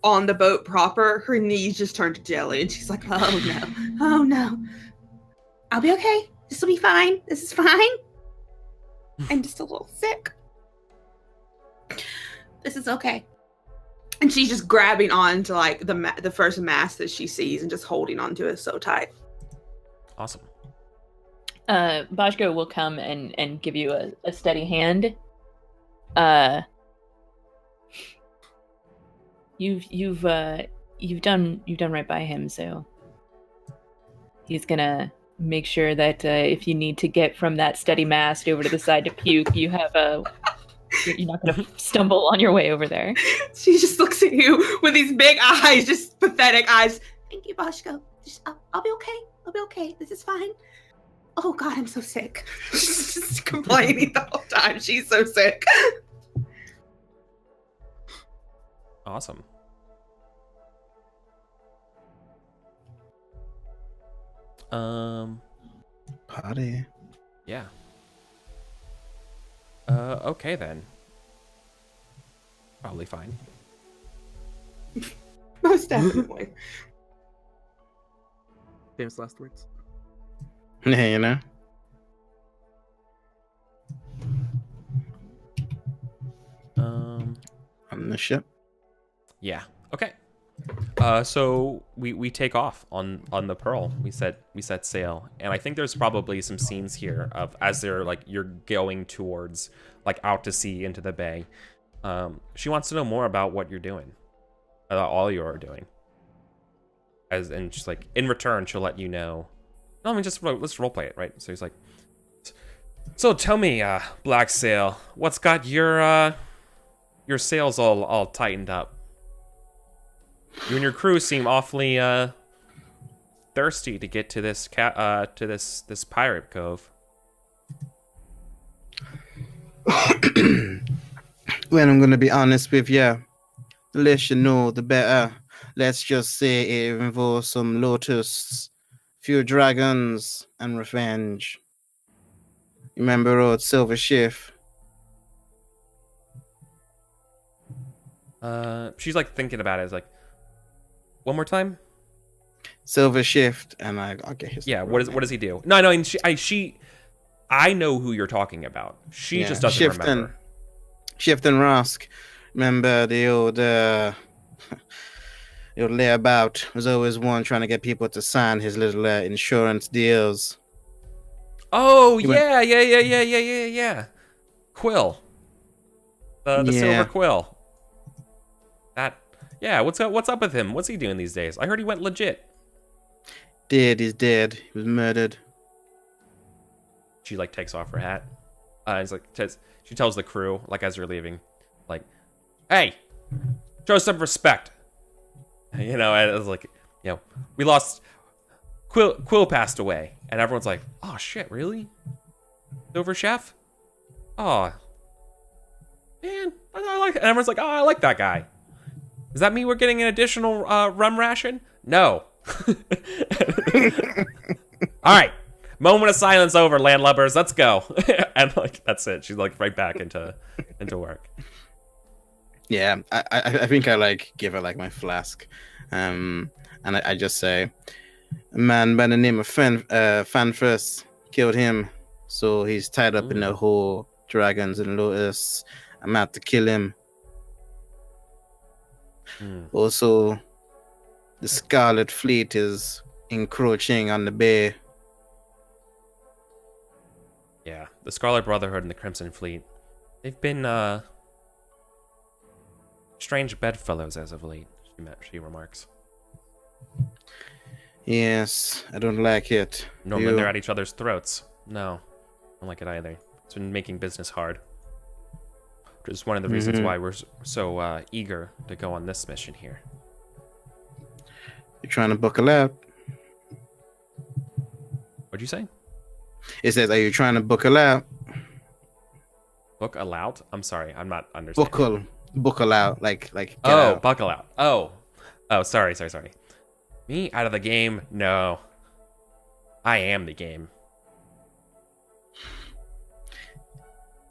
on the boat proper, her knees just turn to jelly, and she's like, "Oh no, Oh no. I'll be okay. This will be fine. This is fine. I'm just a little sick. This is okay." and she's just grabbing on to like the first mast that she sees and just holding onto it so tight. Awesome. Boshko will come and give you a steady hand. You've you've done right by him, so he's gonna make sure that if you need to get from that steady mast over to the side to puke, you have you're not gonna stumble on your way over there. She just looks at you with these big eyes, just pathetic eyes. Thank you, Bashko. I'll be okay. I'll be okay. This is fine. Oh God, I'm so sick. She's just complaining the whole time. She's so sick. Awesome. Party. Yeah. Okay then. Probably fine. Most definitely. Famous last words. Yeah, you know. On the ship. Yeah. Okay. So we take off on the Pearl. We set sail, and I think there's probably some scenes here of as they're like you're going towards like out to sea into the bay. She wants to know more about what you're doing, all you are doing. And she's like, in return, she'll let you know. No, I mean just let's roleplay it, right? So he's like, so tell me, Black Sail, what's got your sails all tightened up? You and your crew seem awfully thirsty to get to this this pirate cove. Well, I'm gonna be honest with you. The less you know, the better. Let's just say it involves some lotuses, few dragons, and revenge. You remember old Silver Shift? She's like thinking about it. It's like, one more time. Silver Shift, and I'll get his. Yeah. What does he do? No. And I know who you're talking about. She just doesn't remember. Shift and Rask. Remember the old layabout was always one trying to get people to sign his little insurance deals. Oh, yeah. Quill. The silver quill. That. Yeah, what's up with him? What's he doing these days? I heard he went legit. He's dead. He was murdered. She like takes off her hat. It's like she tells the crew like as they're leaving, like, "Hey, show some respect." You know, and it was like, you know, we lost Quill passed away, and everyone's like, "Oh shit, really? Silver Chef? Oh man, I like." And everyone's like, "Oh, I like that guy." Does that mean we're getting an additional rum ration? No. All right. Moment of silence over, landlubbers. Let's go. And like that's it. She's like right back into work. Yeah, I think I like give her like my flask, and I just say, a man by the name of Fanfus killed him, so he's tied up in the whole dragons and lotus. I'm out to kill him. Also, the Scarlet Fleet is encroaching on the bay. Yeah, the Scarlet Brotherhood and the Crimson Fleet. They've been strange bedfellows as of late, she remarks. Yes, I don't like it. Normally they're at each other's throats. No, I don't like it either. It's been making business hard. Which is one of the reasons why we're so eager to go on this mission here. You're trying to buckle out. What'd you say? It says, are you trying to buckle out? Book aloud? I'm sorry, I'm not understanding. Buckle out, like. Get oh, out. Buckle out. Oh, sorry. Me out of the game? No, I am the game.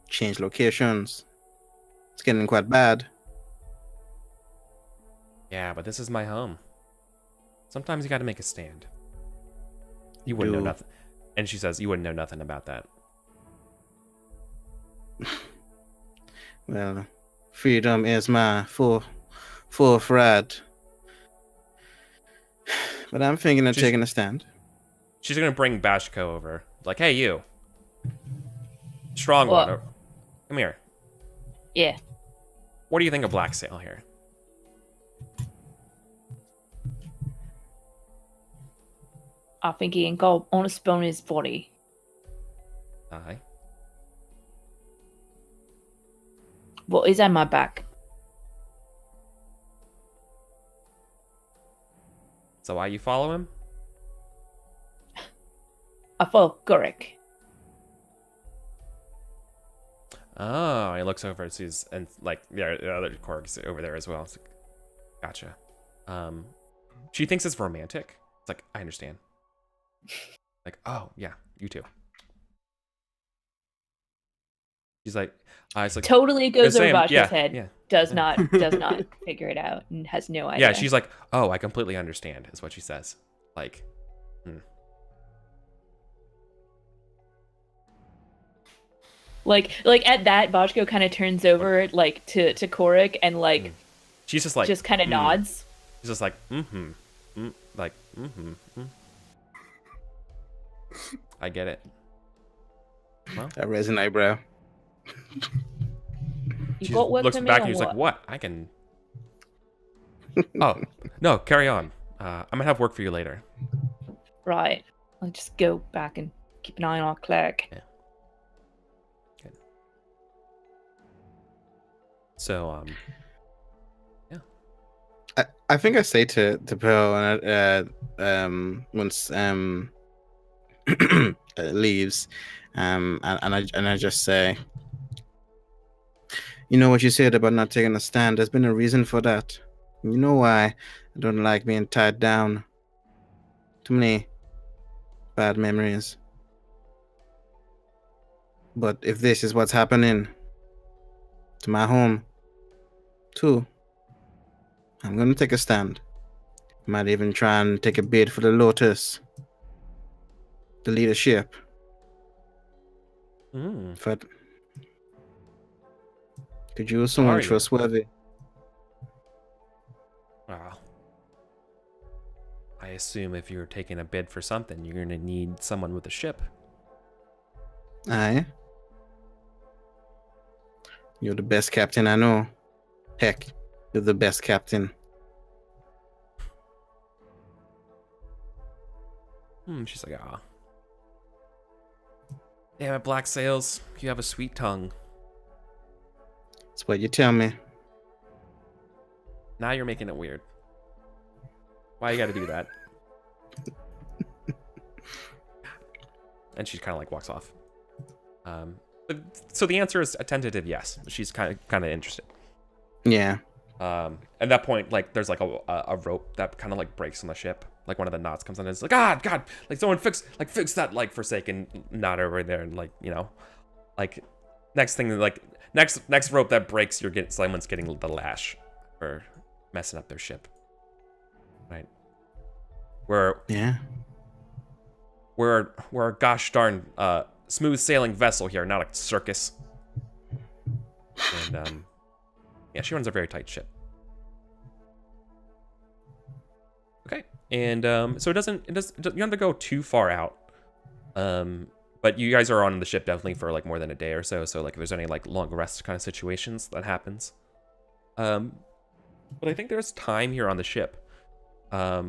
Change locations. It's getting quite bad. Yeah, but this is my home. Sometimes you got to make a stand. You wouldn't know nothing. And she says, you wouldn't know nothing about that. Well, freedom is my fourth right. But I'm thinking of taking a stand. She's going to bring Bashko over. Like, hey, you. Strong one. Come here. Yeah. What do you think of Black Sail here? I think he ain't got on a spoon in his body. Aye. What is on my back? So why you follow him? I follow Gurek. Oh, he looks over and sees, and like the other Korg's over there as well. It's like, gotcha. She thinks it's romantic. It's like, I understand. Like, oh yeah, you too. She's like, it's like Totally goes over Sam, Bashka's head. Yeah. Does not figure it out and has no idea. Yeah, she's like, oh, I completely understand, is what she says. Like, Like at that, Boschko kind of turns over like to Korik and like she's just like just kind of nods. She's just like, I get it. Well, I raise an eyebrow. You she got work looks for me back or and she's like, what? what? I can. Oh no, carry on. I'm gonna have work for you later. Right. I'll just go back and keep an eye on our cleric. Yeah. Good. So yeah. I think I say to Pearl once leaves, and I just say, you know what you said about not taking a stand. There's been a reason for that. You know why I don't like being tied down. Too many bad memories. But if this is what's happening to my home, too, I'm gonna take a stand. Might even try and take a bid for the Lotus, the leadership. But could you use someone trustworthy? Wow. I assume if you're taking a bid for something, you're gonna need someone with a ship. Aye. You're the best captain I know. Heck, you're the best captain. She's like, ah. Damn it, Black Sails. You have a sweet tongue. That's what you tell me. Now you're making it weird. Why you gotta do that? And she kind of like walks off. So the answer is a tentative yes. She's kind of interested. Yeah. At that point, like there's like a rope that kind of like breaks on the ship. Like one of the knots comes on and it's like, God, like someone fix that like forsaken knot over there, and like, you know, like next thing, like next rope that breaks, someone's getting the lash for messing up their ship. Right. We're a gosh darn smooth sailing vessel here, not a circus. And yeah, she runs a very tight ship. Okay, and so you don't have to go too far out. But you guys are on the ship definitely for like more than a day or so. So like if there's any like long rest kind of situations that happens. But I think there's time here on the ship. I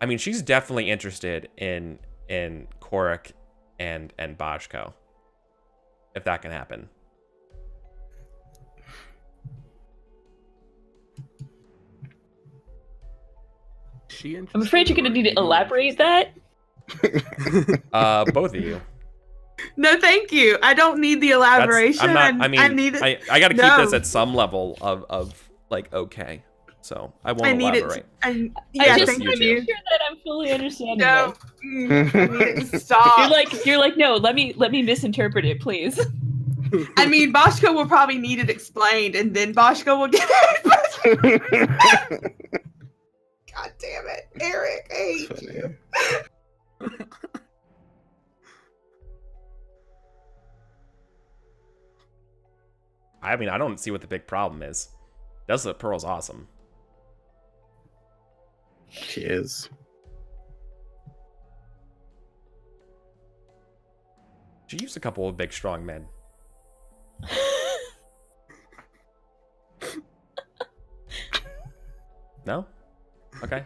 mean, she's definitely interested in Korik and Boschko, if that can happen. I'm afraid you're gonna need to elaborate that. Both of you. No, thank you. I don't need the elaboration. I need it. I got to keep this at some level of like okay. So I won't elaborate. I just want to make sure that I'm fully understanding. No, stop. You're like no. Let me misinterpret it, please. I mean, Boschko will probably need it explained, and then Boschko will get it. God damn it, Eric! I hate you. I mean, I don't see what the big problem is. Desolate Pearl's awesome. She is. She used a couple of big, strong men. No? Okay.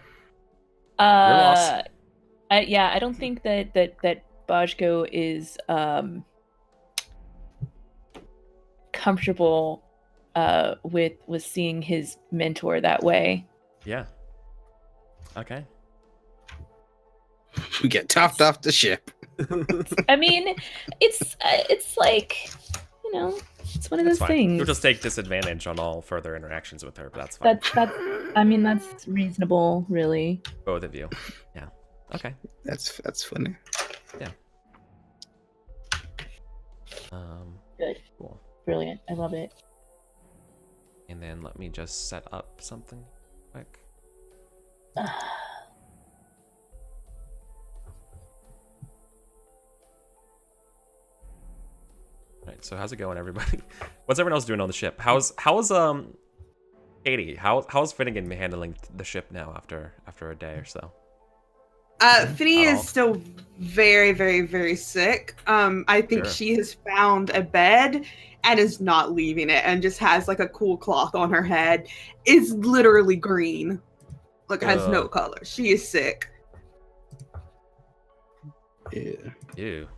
Your loss. I don't think that Bajko is comfortable with seeing his mentor that way. Yeah. Okay. We get toughed off the ship. I mean, it's like, it's one of That's those fine. things. You'll just take disadvantage on all further interactions with her, but that's fine. That's reasonable, really. Both of you. Yeah. Okay. That's funny. Yeah. Good. Cool. Brilliant. I love it. And then let me just set up something quick. Right, so how's it going, everybody? What's everyone else doing on the ship? How's Katie? How's Finnegan handling the ship now after a day or so? Finny is still very, very, very sick. I think she has found a bed and is not leaving it, and just has like a cool cloth on her head. Is literally green, like has no color. She is sick. Yeah. Ew.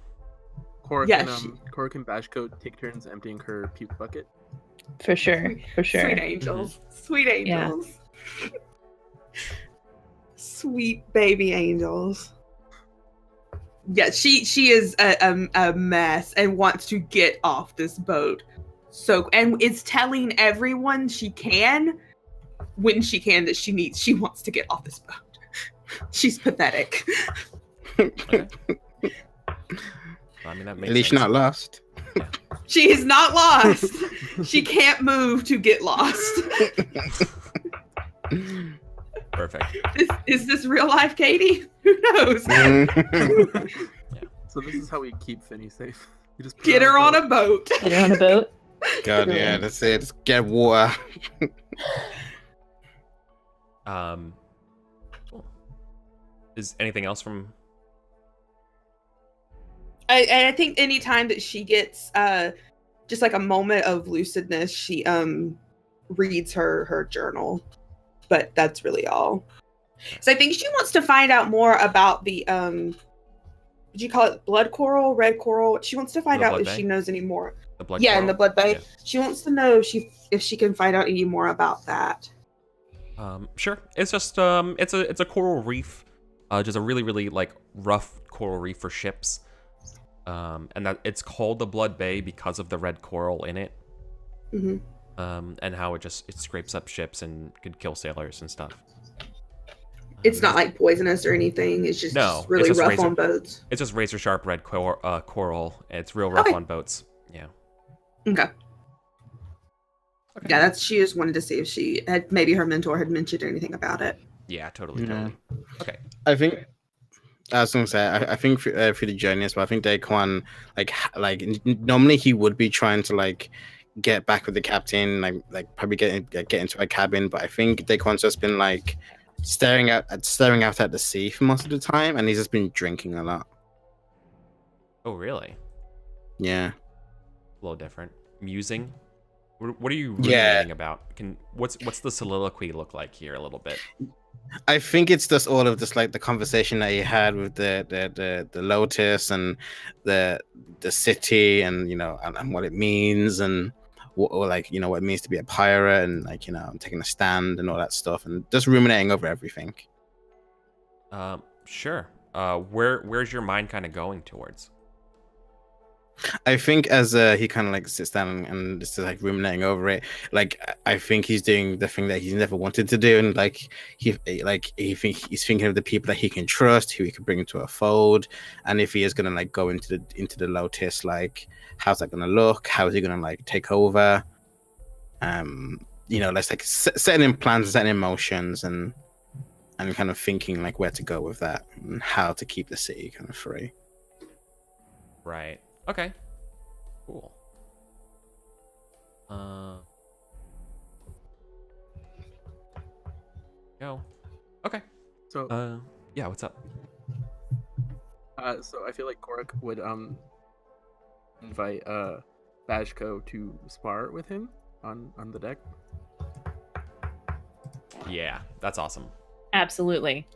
Cork and Bashko take turns emptying her puke bucket. For sure. Sweet angels. Sweet angels. Yeah. Sweet baby angels. Yeah, she is a mess and wants to get off this boat. And is telling everyone she can, when she can, that she wants to get off this boat. She's pathetic. Okay. I mean, that makes At least sense. not lost. Yeah. She is not lost. She can't move to get lost. Perfect. Is this real life, Katie? Who knows? Yeah. So this is how we keep Finny safe. You just Get her on a boat. Get her on a boat. God, yeah, that's it. Just get water. Cool. Is anything else from? I think anytime that she gets just like a moment of lucidness, she reads her journal, but that's really all. So I think she wants to find out more about the would you call it blood coral, red coral? She wants to find out if she knows any more. The blood yeah, coral? in the blood bay. Yeah. She wants to know if she can find out any more about that. Sure. It's just it's a coral reef, just a really, really like rough coral reef for ships. And that it's called the Blood Bay because of the red coral in it. Mm-hmm. And how it scrapes up ships and could kill sailors and stuff. It's not like poisonous or anything. It's just really rough on boats. It's just razor sharp red coral. It's real rough on boats. Yeah. Okay. Yeah, she just wanted to see if she had maybe her mentor had mentioned anything about it. Yeah, totally. Okay. I think I was gonna say I think for the journey as well. I think Daquan like normally he would be trying to like get back with the captain, like probably get into a cabin, but I think Daquan's just been like staring out at the sea for most of the time, and he's just been drinking a lot. Oh, really? Yeah. A little different. Musing. What are you ruminating about? What's the soliloquy look like here a little bit? I think it's just all of this, like the conversation that he had with the Lotus and the city, and and what it means, and what it means to be a pirate, and taking a stand and all that stuff, and just ruminating over everything. Sure. Where's your mind kind of going towards? I think as he kind of like sits down and just like ruminating over it, like I think he's doing the thing that he's never wanted to do, and he's thinking of the people that he can trust, who he can bring into a fold, and if he is gonna like go into the Lotus, like how's that gonna look? How is he gonna like take over? Let's like setting in plans, setting in motions, and kind of thinking like where to go with that and how to keep the city kind of free. Right. Okay. Cool. Go. Okay. So. Yeah. What's up? So I feel like Korak would invite Bashko to spar with him on the deck. Yeah, that's awesome. Absolutely.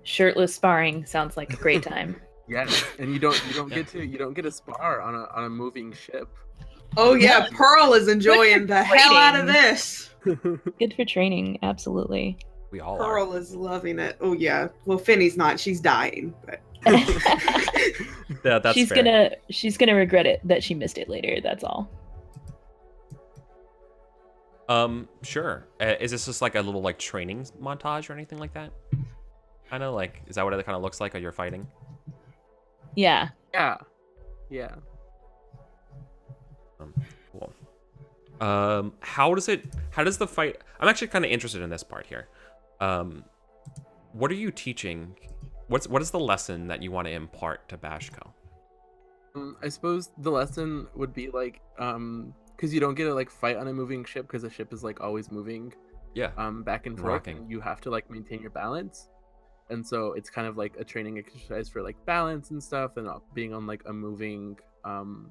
shirtless sparring sounds like a great time. Yes, and you don't get to spar on a moving ship. Oh yeah, Pearl is enjoying the hell out of training. this. Good for training, absolutely. We all Pearl are. is loving it. Oh yeah. Well, Finney's not. She's dying. But Yeah, that's she's fair. gonna regret it that she missed it later. That's all. Sure. Is this just like a little like training montage or anything like that? I know, like, is that what it kind of looks like while you're fighting? Yeah. Yeah. Cool. How does the fight? I'm actually kind of interested in this part here. What are you teaching? What is the lesson that you want to impart to Bashko? I suppose the lesson would be like, because you don't get to like fight on a moving ship because the ship is like always moving. Yeah. Back and forth, Rocking. and you have to like maintain your balance. And so it's kind of like a training exercise for like balance and stuff, and being on like a moving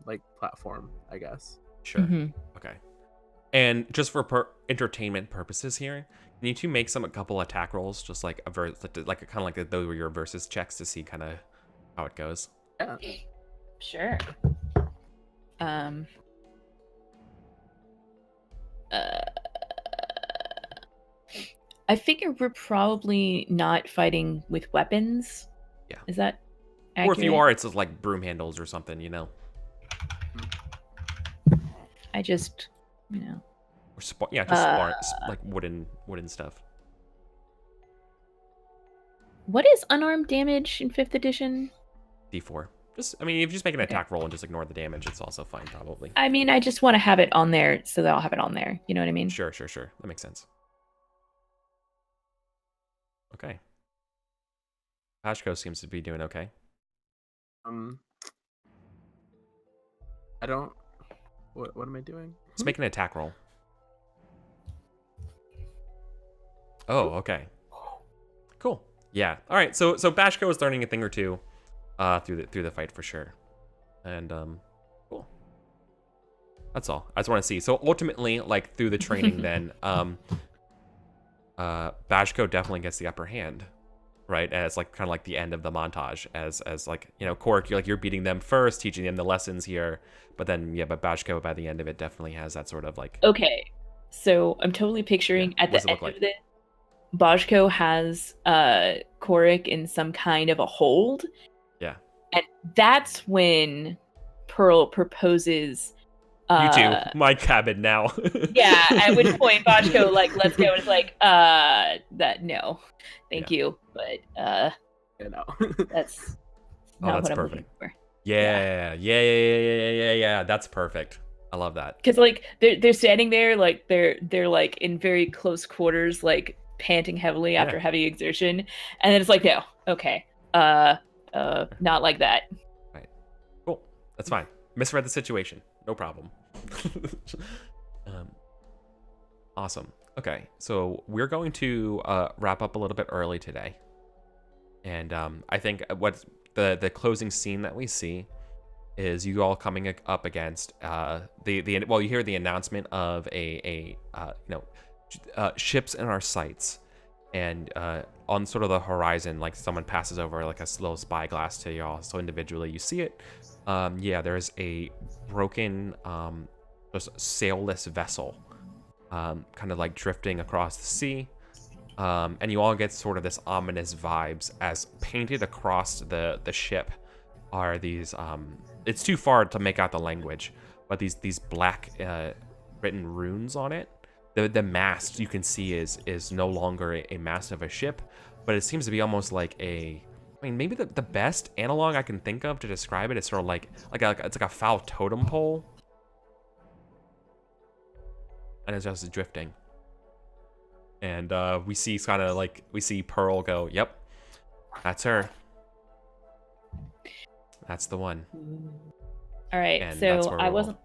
like platform, I guess. Sure. Mhm. Okay. And just for entertainment purposes here, can you two make a couple attack rolls, just like like kind of like those were your versus checks to see kind of how it goes. Yeah. Sure. I figure we're probably not fighting with weapons. Yeah. Is that accurate? Or if you are, it's just like broom handles or something, you know. I just, Or just like wooden stuff. What is unarmed damage in 5th edition? D4. Just, I mean, if you just make an attack roll and just ignore the damage, it's also fine, probably. I mean, I just want to have it on there so that I'll have it on there. You know what I mean? Sure. That makes sense. Okay. Ashko seems to be doing okay. I don't. What am I doing? Let's make an attack roll. Oh, okay. Cool. Yeah. All right. So Bashko is learning a thing or two through the fight for sure. And cool. That's all. I just want to see. So ultimately, like through the training then, Bashko definitely gets the upper hand, right? As like kind of like the end of the montage, as like, you know, Cork, you're beating them first, teaching them the lessons here, but then but Bashko by the end of it definitely has that sort of like. Okay, so I'm totally picturing at the end of it, Bashko has Korik in some kind of a hold. Yeah. And that's when Pearl proposes. You two, my cabin now. Yeah, at which point Bashko like lets go and is like, that no, thank you, but You know. that's not that's what I'm perfect. looking for. Yeah. That's perfect. I love that. Because like they're standing there, like they're like in very close quarters, like panting heavily after heavy exertion, and then it's like, no, okay, not like that. Right. Cool. That's fine. Misread the situation. No problem. Awesome. Okay, so we're going to wrap up a little bit early today, and I think what the closing scene that we see is you all coming up against you hear the announcement of ships in our sights, and on sort of the horizon, like someone passes over like a little spyglass to y'all, so individually you see it. There's a broken just sailless vessel kind of like drifting across the sea, and you all get sort of this ominous vibes as painted across the ship are these it's too far to make out the language, but these black written runes on it. The mast you can see is no longer a mast of a ship, but it seems to be almost like maybe the best analog I can think of to describe it is sort of like it's like a foul totem pole, and it's just drifting. And we see Pearl go, "Yep, that's her. That's the one." All right, And so that's where I we'll- wasn't.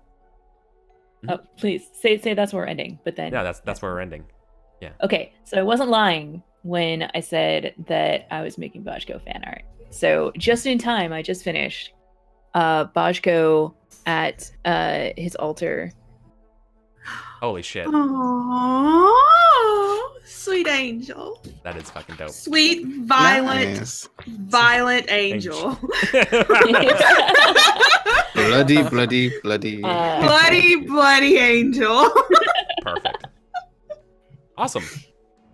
Oh, please say that's where we're ending. But then Yeah, that's where we're ending. Okay, so I wasn't lying when I said that I was making Bashko fan art. So just in time, I just finished Bashko at his altar. Holy shit. Oh, Sweet angel. That is fucking dope. Sweet, violent, Nice. violent angel. Bloody, bloody, bloody. Bloody, bloody angel. Perfect. Awesome.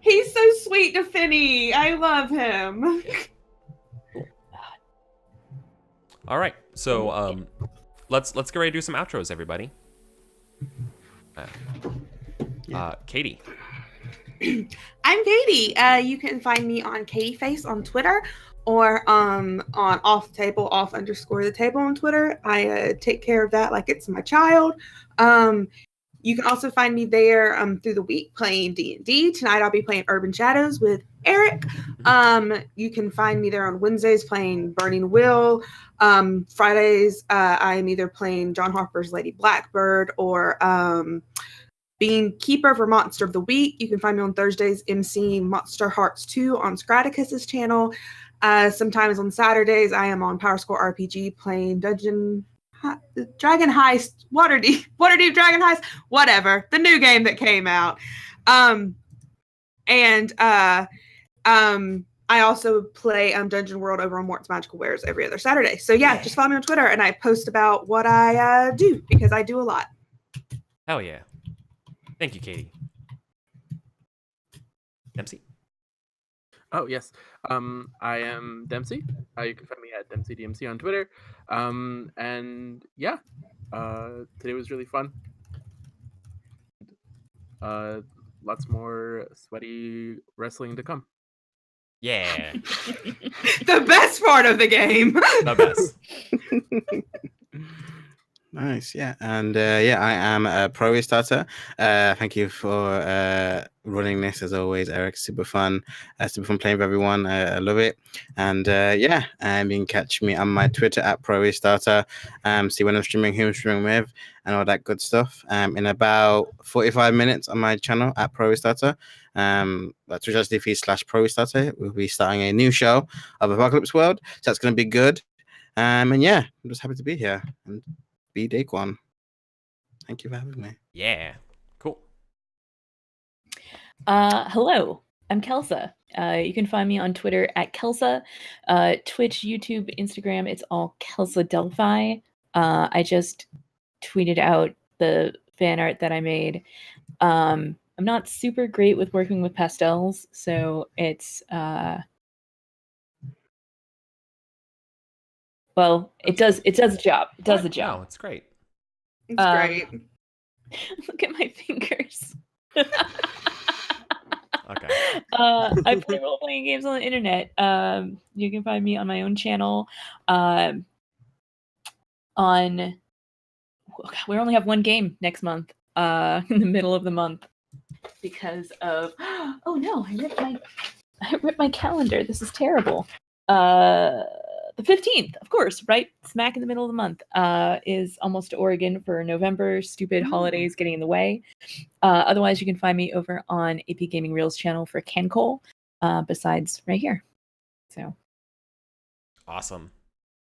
He's so sweet to Finny. I love him. All right. So let's get ready to do some outros, everybody. Katie. I'm Katie. You can find me on Katie Face on Twitter or on off _ the table on Twitter. I take care of that like it's my child. You can also find me there through the week playing D&D. Tonight I'll be playing Urban Shadows with Eric. You can find me there on Wednesdays playing Burning Will. Fridays I'm either playing John Harper's Lady Blackbird or being Keeper for Monster of the Week. You can find me on Thursdays emceeing Monster Hearts 2 on Scraticus's channel. Sometimes on Saturdays I am on Power Score RPG playing Dragon Heist, Waterdeep Dragon Heist, whatever, the new game that came out. I also play Dungeon World over on Mort's Magical Wares every other Saturday. So yeah, just follow me on Twitter and I post about what I do because I do a lot. Hell yeah. Thank you, Katie. Dempsey. Oh yes, I am Dempsey. You can find me at DempseyDMC on Twitter. And yeah, today was really fun. Lots more sweaty wrestling to come. Yeah. The best part of the game. The best. Nice, yeah. And yeah, I am a pro restarter. Thank you for running this as always, Eric. Super fun playing with everyone. I love it. And yeah, you can catch me on my Twitter at pro restarter. See when I'm streaming, who I'm streaming with, and all that good stuff. In about 45 minutes on my channel at pro restarter. That's twitch.tv/pro restarter. We'll be starting a new show of Apocalypse World, so that's going to be good. And yeah, I'm just happy to be here. And be Daquan. Thank you for having me. Yeah. Cool. Hello, I'm Kelsa. You can find me on Twitter at Kelsa, Twitch, YouTube, Instagram. It's all Kelsa Delphi. I just tweeted out the fan art that I made. I'm not super great with working with pastels, so it's well, it does the job. It does the job. Oh, it's great. It's great. Look at my fingers. Okay. I play role-playing games on the internet. You can find me on my own channel. We only have one game next month. In the middle of the month, because of oh no, I ripped my calendar. This is terrible. The 15th, of course, right smack in the middle of the month, is Almost to Oregon for November. Stupid holidays getting in the way. Otherwise, you can find me over on AP Gaming Reels channel for Cancol, besides right here. So Awesome.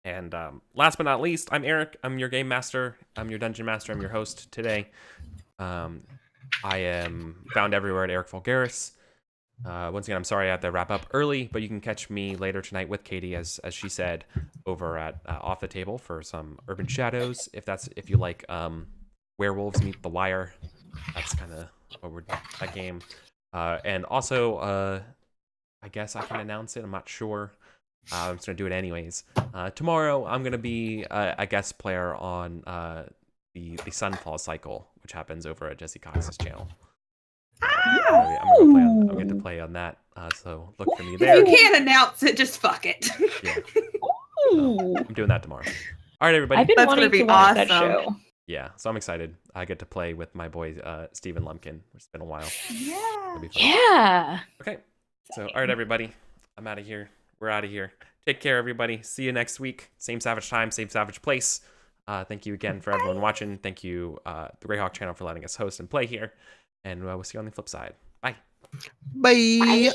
And last but not least, I'm Eric. I'm your game master. I'm your dungeon master. I'm your host today. I am found everywhere at Eric Vulgaris. Once again, I'm sorry I had to wrap up early, but you can catch me later tonight with Katie, as she said, over at Off the Table for some Urban Shadows. If you like Werewolves Meet the Liar, that's kind of what we're that game. And also, I guess I can announce it. I'm not sure. I'm just gonna do it anyways. Tomorrow, I'm gonna be a guest player on the Sunfall Cycle, which happens over at Jesse Cox's channel. I'm going to play on that, so look for me there. If you can't announce it, just fuck it. Yeah. So, I'm doing that tomorrow. All right, everybody. I've been wanting to watch that show. Yeah, so I'm excited. I get to play with my boy Stephen Lumpkin, which has been a while. Yeah. Yeah. Okay. So, all right, everybody. I'm out of here. We're out of here. Take care, everybody. See you next week. Same savage time, same savage place. Thank you again for everyone watching. Thank you, the Greyhawk channel, for letting us host and play here. And we'll see you on the flip side. Bye. Bye. Bye.